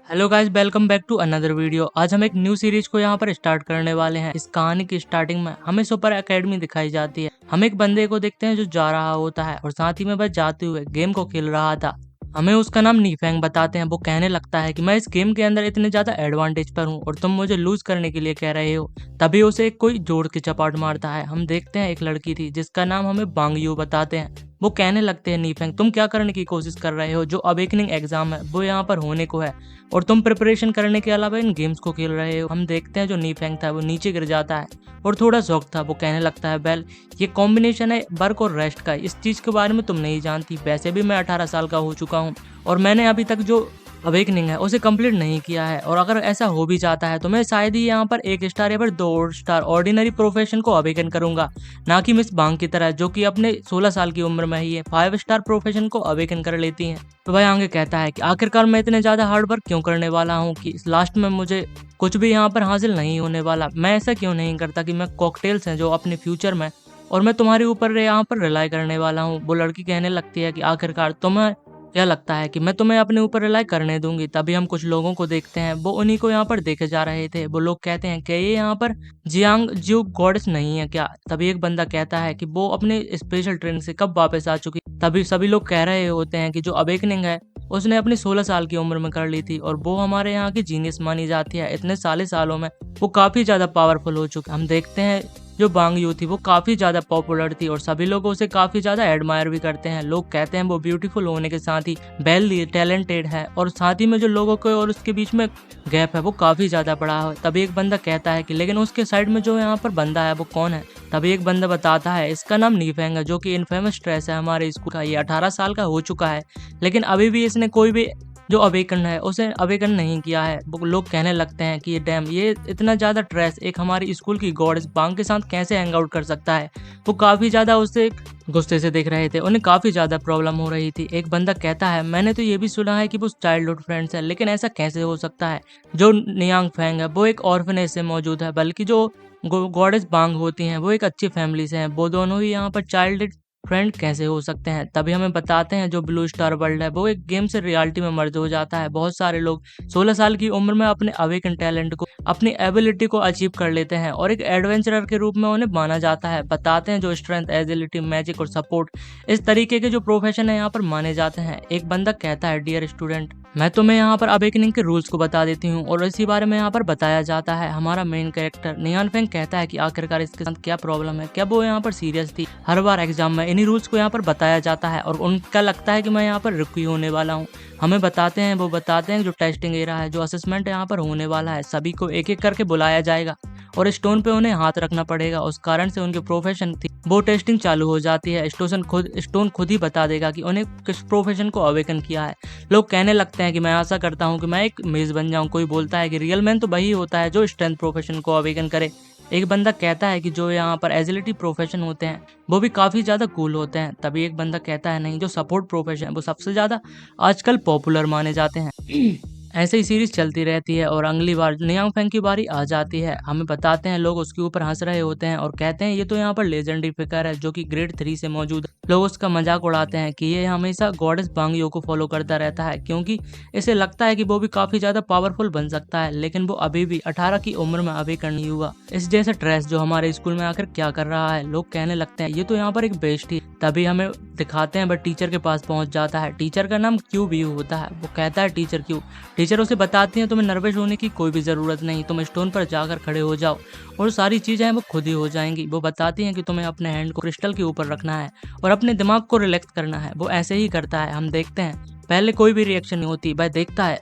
Hello guys, welcome back to another video. आज हम एक न्यू सीरीज को यहाँ पर स्टार्ट करने वाले हैं। इस कहानी की स्टार्टिंग में हमें सुपर एकेडमी दिखाई जाती है। हम एक बंदे को देखते हैं जो जा रहा होता है और साथ ही में वह जाते हुए गेम को खेल रहा था। हमें उसका नाम नीफेंग बताते हैं। वो कहने लगता है कि मैं इस गेम के अंदर इतने ज्यादा एडवांटेज पर हूँ और तुम मुझे लूज करने के लिए कह रहे हो। तभी उसे कोई जोड़ के चपाट मारता है। हम देखते हैं एक लड़की थी जिसका नाम हमें बांग यू बताते हैं। वो कहने लगते हैं, नीफेंग तुम क्या करने की कोशिश कर रहे हो? जो अवेकनिंग एग्जाम है वो यहाँ पर होने को है और तुम प्रिपरेशन करने के अलावा इन गेम्स को खेल रहे हो। हम देखते हैं जो नीफेंग था वो नीचे गिर जाता है और थोड़ा शौक था। वो कहने लगता है, वेल ये कॉम्बिनेशन है वर्क और रेस्ट का। इस चीज के बारे में तुम नहीं जानती। वैसे भी मैं 18 साल का हो चुका हूँ और मैंने अभी तक जो अवेकनिंग है उसे कंप्लीट नहीं किया है। और अगर ऐसा हो भी जाता है तो मैं शायद ही यहाँ पर 1 स्टार या फिर 2 स्टार ऑर्डिनरी प्रोफेशन को अवेकन करूंगा, ना कि मिस बांग की तरह जो कि अपने 16 साल की उम्र में ही है 5 स्टार प्रोफेशन को अवेकन कर लेती हैं। तो भाई आगे कहता है कि आखिरकार मैं इतने ज्यादा हार्ड वर्क क्यों करने वाला हूँ कि लास्ट में मुझे कुछ भी यहाँ पर हासिल नहीं होने वाला। मैं ऐसा क्यों नहीं करता कि मैं कॉकटेल्स हैं जो अपने फ्यूचर में और मैं तुम्हारे ऊपर यहाँ पर रिलाई करने वाला हूँ। वो लड़की कहने लगती है कि आखिरकार तुम्हें क्या लगता है कि मैं तुम्हें अपने ऊपर रिलाई करने दूंगी? तभी हम कुछ लोगों को देखते हैं, वो उन्हीं को यहाँ पर देखे जा रहे थे। वो लोग कहते हैं कि ये यहाँ पर जियांग जियो गॉडेस नहीं है क्या? तभी एक बंदा कहता है कि वो अपने स्पेशल ट्रेन से कब वापस आ चुकी। तभी सभी लोग कह रहे होते हैं कि जो अवेकनिंग है उसने अपनी 16 साल की उम्र में कर ली थी और वो हमारे यहाँ की जीनियस मानी जाती है। इतने साले सालों में वो काफी ज्यादा पावरफुल हो चुके। हम देखते हैं जो बांग यू थी वो काफी ज्यादा पॉपुलर थी और सभी लोग उसे काफी ज्यादा एडमायर भी करते हैं। लोग कहते हैं वो ब्यूटीफुल होने के साथ ही वेल्दी टैलेंटेड है और साथ ही में जो लोगों को और उसके बीच में गैप है वो काफी ज्यादा बड़ा है। तभी एक बंदा कहता है कि लेकिन उसके साइड में जो यहाँ पर बंदा है वो कौन है? तभी एक बंदा बताता है, इसका नाम नीफेंग है जो कि इनफेमस ट्रेस है हमारे स्कूल का। ये 18 साल का हो चुका है लेकिन अभी भी इसने कोई भी जो अवेकन है उसे अवेकन नहीं किया है। वो लोग कहने लगते हैं कि ये डैम, ये इतना ज्यादा ट्रेस एक हमारी स्कूल की गॉडेस बांग के साथ कैसे हैंग आउट कर सकता है? वो काफी ज्यादा उससे गुस्से से देख रहे थे। उन्हें काफी ज्यादा प्रॉब्लम हो रही थी। एक बंदा कहता है, मैंने तो ये भी सुना है कि वो चाइल्डहुड फ्रेंड्स है, लेकिन ऐसा कैसे हो सकता है? जो नियांग फेंग है वो एक ऑर्फनेज से मौजूद है, बल्कि जो गॉडेस बांग होती हैं वो एक अच्छी फैमिली से हैं। वो दोनों ही यहाँ पर चाइल्ड फ्रेंड कैसे हो सकते हैं? तभी हमें बताते हैं जो ब्लू स्टार वर्ल्ड है वो एक गेम से रियलिटी में मर्ज हो जाता है। बहुत सारे लोग 16 साल की उम्र में अपने अवेकन टैलेंट को, अपनी एबिलिटी को अचीव कर लेते हैं और एक एडवेंचरर के रूप में उन्हें माना जाता है। बताते हैं जो स्ट्रेंथ, एजिलिटी, मैजिक और सपोर्ट, इस तरीके के जो प्रोफेशन है यहाँ पर माने जाते हैं। एक बंदा कहता है, डियर स्टूडेंट मैं तुम्हें यहाँ पर अवेकनिंग के रूल्स को बता देती हूँ और इसी बारे में यहाँ पर बताया जाता है। हमारा मेन कैरेक्टर नियान फेंग कहता है कि आखिरकार इसके साथ क्या प्रॉब्लम है, क्या वो यहाँ पर सीरियस थी? हर बार एग्जाम में इन्हीं रूल्स को यहाँ पर बताया जाता है और उनका लगता है कि मैं यहाँ पर रुकी होने वाला हूँ। हमें बताते हैं, वो बताते हैं जो टेस्टिंग एरा है, जो असेसमेंट यहाँ पर होने वाला है, सभी को एक एक करके बुलाया जाएगा और स्टोन पे उन्हें हाथ रखना पड़ेगा। उस कारण से उनके प्रोफेशन थी वो टेस्टिंग चालू हो जाती है। स्टोन खुद ही बता देगा कि उन्हें किस प्रोफेशन को अवेकन किया है। लोग कहने लगते हैं कि मैं आशा करता हूँ कि मैं एक मेज बन जाऊं। कोई बोलता है कि रियल मैन तो वही होता है जो स्ट्रेंथ प्रोफेशन को अवेकन करे। एक बंदा कहता है कि जो यहाँ पर एजिलिटी प्रोफेशन होते हैं वो भी काफी ज्यादा कूल होते हैं। तभी एक बंदा कहता है, नहीं, जो सपोर्ट प्रोफेशन है वो सबसे ज्यादा आजकल पॉपुलर माने जाते हैं। ऐसे ही सीरीज चलती रहती है और अगली बार नियांग फेंग की बारी आ जाती है। हमें बताते हैं लोग उसके ऊपर हंस रहे होते हैं और कहते हैं ये तो यहाँ पर लेजेंडरी फिगर है जो कि ग्रेड 3 से मौजूद है। लोग उसका मजाक उड़ाते हैं कि ये हमेशा गॉडेस बांग यो को फॉलो करता रहता है क्योंकि इसे लगता है कि वो भी काफी ज्यादा पावरफुल बन सकता है, लेकिन वो अभी भी 18 की उम्र में अभी नहीं हुआ। इस जैसे ट्रेस जो हमारे स्कूल में आकर क्या कर रहा है? लोग कहने लगते हैं ये तो यहाँ पर एक बेस्ट ही। तभी हमें दिखाते हैं वह टीचर के पास पहुंच जाता है। टीचर का नाम क्यू भी होता है। वो कहता है, टीचर क्यू। टीचर उसे बताती हैं, तुम्हें नर्वस होने की कोई भी जरूरत नहीं, तुम स्टोन पर जाकर खड़े हो जाओ और सारी चीजें हैं वो खुद ही हो जाएंगी। वो बताती हैं कि तुम्हें अपने हैंड को क्रिस्टल के ऊपर रखना है और अपने दिमाग को रिलैक्स करना है। वो ऐसे ही करता है। हम देखते हैं पहले कोई भी रिएक्शन नहीं होती। वह देखता है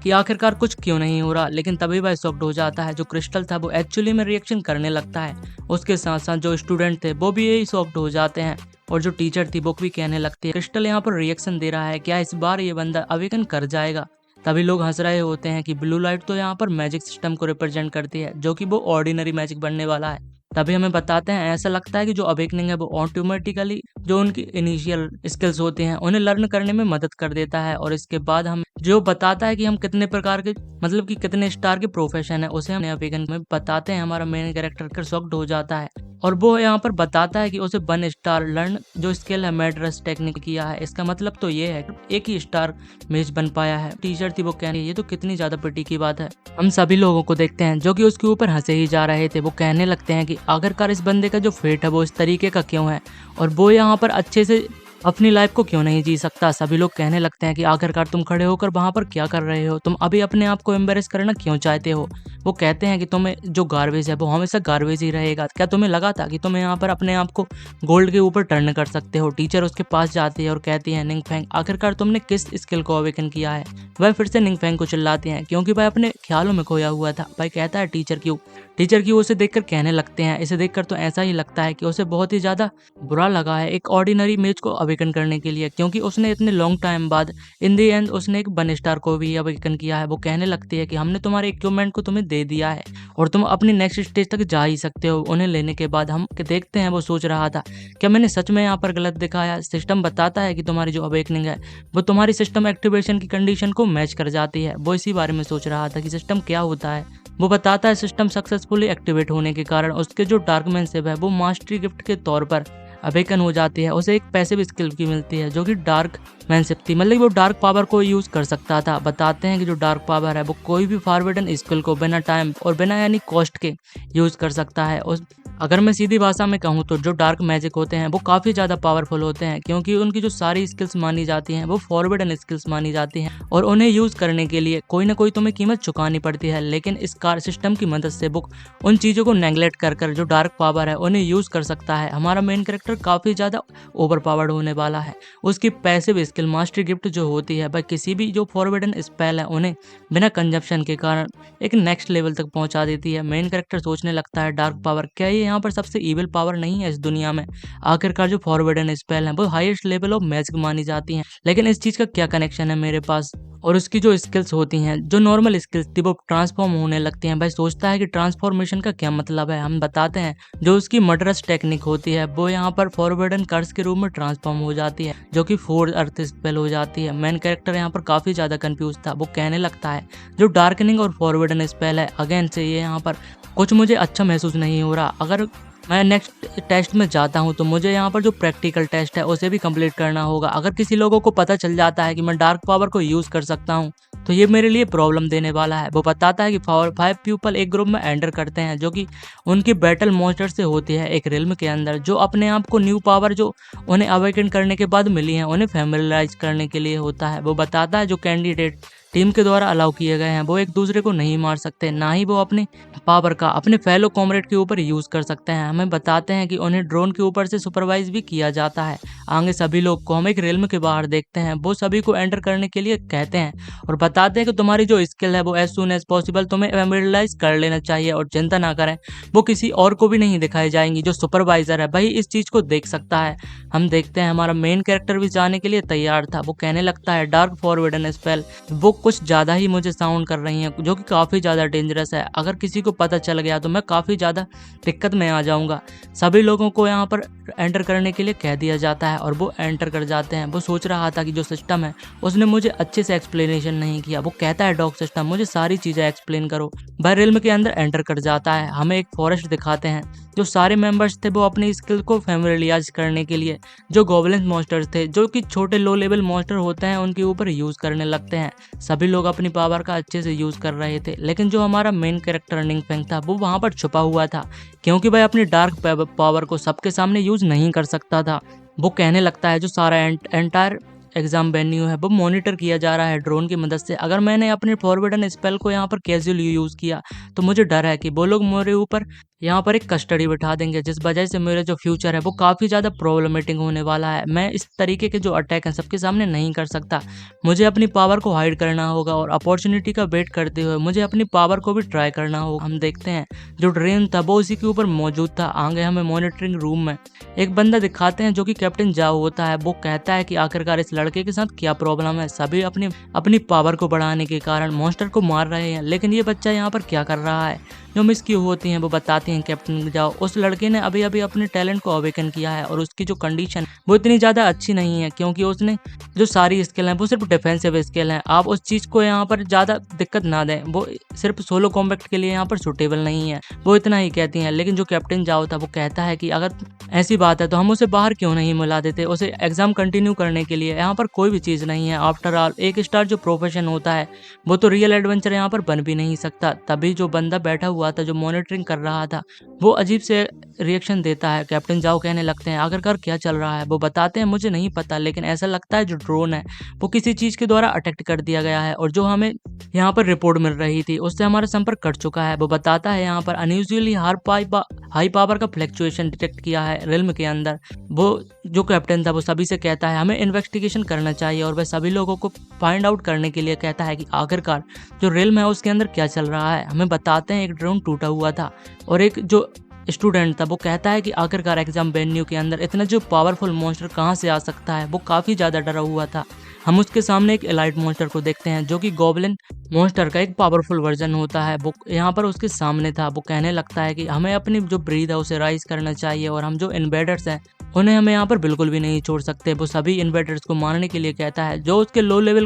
कि आखिरकार कुछ क्यों नहीं हो रहा, लेकिन तभी वह शॉक्ड हो जाता है। जो क्रिस्टल था वो एक्चुअली में रिएक्शन करने लगता है। उसके साथ साथ जो स्टूडेंट थे वो भी यही शॉक्ड हो जाते हैं और जो टीचर थी वो भी कहने लगती है, क्रिस्टल यहाँ पर रिएक्शन दे रहा है, क्या इस बार ये बंदा अवेकन कर जाएगा? तभी लोग हंस रहे होते हैं कि ब्लू लाइट तो यहाँ पर मैजिक सिस्टम को रिप्रेजेंट करती है जो कि वो ऑर्डिनरी मैजिक बनने वाला है। तभी हमें बताते हैं, ऐसा लगता है कि जो अवेकनिंग है वो ऑटोमेटिकली जो उनकी इनिशियल स्किल्स होती हैं उन्हें लर्न करने में मदद कर देता है और इसके बाद हम जो बताता है कि हम कितने प्रकार के, मतलब कि कितने स्टार के प्रोफेशन है, उसे हम अवेकन में बताते हैं। हमारा मेन कैरेक्टर कर शॉक्ड हो जाता है और वो यहाँ पर बताता है कि उसे 1 स्टार लर्न जो स्किल है मैड्रस टेक्निक किया है। इसका मतलब तो ये है कि एक ही स्टार मेज बन पाया है। टीचर थी वो कह रही है ये तो कितनी ज्यादा पिटी की बात है। हम सभी लोगों को देखते हैं जो कि उसके ऊपर हंसे ही जा रहे थे। वो कहने लगते हैं कि आखिरकार इस बंदे का जो फेट है वो इस तरीके का क्यों है और वो यहाँ पर अच्छे से अपनी लाइफ को क्यों नहीं जी सकता। सभी लोग कहने लगते हैं कि आखिरकार तुम खड़े होकर वहां पर क्या कर रहे हो, तुम अभी अपने आप को एम्बेरस करना क्यों चाहते हो। वो कहते हैं कि तुम्हें जो गार्बेज है वो हमेशा गार्बेज ही रहेगा। क्या तुम्हें लगा था कि तुम यहाँ पर अपने आप को गोल्ड के ऊपर टर्न कर सकते हो। टीचर उसके पास जाती है और कहती है निंगफेंग आखिरकार तुमने किस स्किल को अवेकन किया है। वह फिर से निंगफेंग को चिल्लाते हैं क्योंकि वह अपने ख्यालों में खोया हुआ था। भाई कहता है टीचर क्यों। टीचर क्यों उसे देखकर कहने लगते हैं इसे देखकर तो ऐसा ही लगता है कि उसे बहुत ही ज्यादा बुरा लगा है एक ऑर्डिनरी मेज को अवेकन करने के लिए, क्योंकि उसने इतने लॉन्ग टाइम बाद इन दी एंड उसने एक 1 स्टार को भी अवेकन किया है। वो कहने लगती है कि हमने तुम्हारे इक्विपमेंट को तुम्हें दे दिया है और तुम अपनी नेक्स्ट स्टेज तक जा ही सकते हो। उन्हें लेने के बाद हम देखते हैं वो सोच रहा था क्या मैंने सच में यहाँ पर गलत दिखाया। सिस्टम बताता है कि तुम्हारी जो अवेकनिंग है वो तुम्हारी सिस्टम एक्टिवेशन की कंडीशन को मैच कर जाती है। वो इसी बारे में सोच रहा था कि सिस्टम क्या होता है। वो बताता है सिस्टम सक्सेसफुली एक्टिवेट होने के कारण उसके जो डार्क मैनशिप है वो मास्टरी गिफ्ट के तौर पर अवेकन हो जाती है। उसे एक पैसिव स्किल की मिलती है जो कि डार्क मैनशिप थी, मतलब वो डार्क पावर को यूज कर सकता था। बताते हैं कि जो डार्क पावर है वो कोई भी फॉरवर्डन स्किल को बिना टाइम और बिना यानी कॉस्ट के यूज कर सकता है। उस अगर मैं सीधी भाषा में कहूँ तो जो डार्क मैजिक होते हैं वो काफी ज्यादा पावरफुल होते हैं क्योंकि उनकी जो सारी स्किल्स मानी जाती हैं वो फॉरवर्डन स्किल्स मानी जाती हैं और उन्हें यूज करने के लिए कोई ना कोई तुम्हें कीमत चुकानी पड़ती है। लेकिन इस कार सिस्टम की मदद से वो उन चीजों को नेग्लेक्ट कर जो डार्क पावर है उन्हें यूज कर सकता है। हमारा मेन कैरेक्टर काफी ज्यादा ओवर पावर्ड होने वाला है। उसकी पैसिव स्किल मास्टरी गिफ्ट जो होती है वह किसी भी जो फॉरवर्डन स्पेल है उन्हें बिना कंजप्शन के कारण एक नेक्स्ट लेवल तक पहुंचा देती है। मेन कैरेक्टर सोचने लगता है डार्क पावर क्या ये यहाँ पर सबसे इविल पावर नहीं है इस दुनिया में। आखिरकार जो फॉरवर्डन स्पेल है वो हाईएस्ट लेवल ऑफ मैजिक मानी जाती हैं, लेकिन इस चीज का क्या कनेक्शन है मेरे पास। और उसकी जो स्किल्स होती हैं जो नॉर्मल स्किल्स थी वो ट्रांसफॉर्म होने लगती हैं। भाई सोचता है कि ट्रांसफॉर्मेशन का क्या मतलब है। हम बताते हैं जो उसकी मर्डरस टेक्निक होती है वो यहाँ पर फॉरवर्डन कर्स के रूप में ट्रांसफॉर्म हो जाती है जो कि 4 अर्थ स्पेल हो जाती है। मेन कैरेक्टर यहाँ पर काफी ज्यादा कंफ्यूज था। वो कहने लगता है जो डार्कनिंग और फॉरवर्डन स्पेल है अगेन से ये यहाँ पर कुछ मुझे अच्छा महसूस नहीं हो रहा। अगर मैं नेक्स्ट टेस्ट में जाता हूं तो मुझे यहाँ पर जो प्रैक्टिकल टेस्ट है उसे भी कंप्लीट करना होगा। अगर किसी लोगों को पता चल जाता है कि मैं डार्क पावर को यूज कर सकता हूं तो ये मेरे लिए प्रॉब्लम देने वाला है। वो बताता है कि 5 पीपल एक ग्रुप में एंटर करते हैं जो कि उनकी बैटल मॉन्स्टर से होती है एक रिल्म के अंदर, जो अपने आप को न्यू पावर जो उन्हें अवेकन करने के बाद मिली है उन्हें फैमिलियराइज करने के लिए होता है। वो बताता है जो कैंडिडेट टीम के द्वारा अलाउ किए गए हैं वो एक दूसरे को नहीं मार सकते, ना ही वो अपनी पावर का अपने फेलो कॉमरेड के ऊपर यूज कर सकते हैं। हमें बताते हैं कि उन्हें ड्रोन के ऊपर से सुपरवाइज भी किया जाता है। आगे सभी लोग को हम एक रिल्म के बाहर देखते हैं। वो सभी को एंटर करने के लिए कहते हैं और बताते हैं कि तुम्हारी जो स्किल है वो एज सुन एज पॉसिबल तुम्हें फैमिलियराइज कर लेना चाहिए और चिंता ना करें वो किसी और को भी नहीं दिखाई जाएंगी। जो सुपरवाइजर है भाई इस चीज को देख सकता है। हम देखते हैं हमारा मेन कैरेक्टर भी जाने के लिए तैयार था। वो कहने लगता है डार्क फॉरवर्डन स्पेल वो कुछ ज्यादा ही मुझे साउंड कर रही हैं जो कि काफी ज्यादा डेंजरस है। अगर किसी को पता चल गया तो मैं काफी ज्यादा दिक्कत में आ जाऊंगा। सभी लोगों को यहाँ पर एंटर करने के लिए कह दिया जाता है और वो एंटर कर जाते हैं। वो सोच रहा था कि जो सिस्टम है उसने मुझे अच्छे से एक्सप्लेनेशन नहीं किया। वो कहता है डॉग सिस्टम मुझे सारी चीजें एक्सप्लेन करो। वह रिल्म के अंदर एंटर कर जाता है। हमें एक फॉरेस्ट दिखाते हैं। जो सारे मेंबर्स थे वो अपनी स्किल को फैमिलियराइज करने के लिए जो गॉब्लिन मॉन्स्टर्स थे जो कि छोटे लो लेवल मॉन्स्टर होते हैं उनके ऊपर यूज करने लगते हैं। सभी लोग अपनी पावर का अच्छे से यूज कर रहे थे, लेकिन जो हमारा मेन कैरेक्टर निंगफेंग था वो वहां पर छुपा हुआ था क्योंकि वह अपनी डार्क पावर को सबके सामने यूज नहीं कर सकता था। वो कहने लगता है जो सारा एंटायर एग्जाम वेन्यू है वो मॉनिटर किया जा रहा है ड्रोन की मदद से। अगर मैंने अपने फॉरवर्डन स्पेल को यहाँ पर कैजुअली यूज किया तो मुझे डर है कि वो लोग मेरे ऊपर यहाँ पर एक कस्टडी बिठा देंगे, जिस वजह से मेरा जो फ्यूचर है वो काफ़ी ज़्यादा प्रॉब्लमेटिक होने वाला है। मैं इस तरीके के जो अटैक हैं सबके सामने नहीं कर सकता। मुझे अपनी पावर को हाइड करना होगा और अपॉर्चुनिटी का वेट करते हुए मुझे अपनी पावर को भी ट्राई करना होगा। हम देखते हैं जो ड्रेन था वो उसी के ऊपर मौजूद था। आगे हमें मॉनिटरिंग रूम में एक बंदा दिखाते हैं जो कि कैप्टन जाओ होता है। वो कहता है कि आखिरकार इस लड़के के साथ क्या प्रॉब्लम है। सभी अपनी पावर को बढ़ाने के कारण मॉन्स्टर को मार रहे हैं, लेकिन ये बच्चा यहाँ पर क्या कर रहा है। जो मिस की होती हैं वो बताती हैं कैप्टन जाओ उस लड़के ने अभी अभी अपने टैलेंट को अवेकन किया है और उसकी जो कंडीशन वो इतनी ज़्यादा अच्छी नहीं है, क्योंकि उसने जो सारी स्किल हैं वो सिर्फ डिफेंसिव स्किल हैं। आप उस चीज़ को यहाँ पर ज़्यादा दिक्कत ना दें, वो सिर्फ सोलो कॉम्बैट के लिए यहाँ पर सुटेबल नहीं है। वो इतना ही कहती हैं। लेकिन जो कैप्टन जाओ था वो कहता है कि अगर ऐसी बात है तो हम उसे बाहर क्यों नहीं मिला देते, उसे एग्जाम कंटिन्यू करने के लिए। यहाँ पर कोई भी चीज़ नहीं है। आफ्टर ऑल एक स्टार जो प्रोफेशन होता है वो तो रियल एडवेंचर यहाँ पर बन भी नहीं सकता। तभी जो बंदा बैठा हुआ था जो मॉनिटरिंग कर रहा था वो अजीब से रिएक्शन देता है। कैप्टन जाओ कहने लगते हैं आखिरकार क्या चल रहा है। वो बताते हैं मुझे नहीं पता, लेकिन ऐसा लगता है जो ड्रोन है वो किसी चीज़ के द्वारा अटैक कर दिया गया है, और जो हमें यहाँ पर रिपोर्ट मिल रही थी उससे हमारा संपर्क कट चुका है। वो बताता है यहाँ पर अनयूजुअली हाई पावर का फ्लक्चुएशन डिटेक्ट किया है रिल्म के अंदर। वो जो कैप्टन था वो सभी से कहता है हमें इन्वेस्टिगेशन करना चाहिए, और वह सभी लोगों को फाइंड आउट करने के लिए कहता है कि आखिरकार जो रिल्म है उसके अंदर क्या चल रहा है। हमें बताते हैं एक ड्रोन टूटा हुआ था, और एक जो स्टूडेंट था वो कहता है कि आखिरकार एग्जाम वेन्यू के अंदर इतना जो पावरफुल मॉन्स्टर कहाँ से आ सकता है। वो काफ़ी ज़्यादा डरा हुआ था। हम उसके सामने एक एलाइट मॉन्स्टर को देखते हैं जो कि गॉब्लिन मॉन्स्टर का एक पावरफुल वर्जन होता है। वो यहाँ पर उसके सामने था। वो कहने लगता है कि हमें अपनी जो ब्रीड है उसे राइज करना चाहिए, और हम जो इन्वेडर्स हैं उन्हें हमें यहाँ पर बिल्कुल भी नहीं छोड़ सकते। वो सभी इन्वेडर्स को मारने के लिए कहता है। जो उसके लो लेवल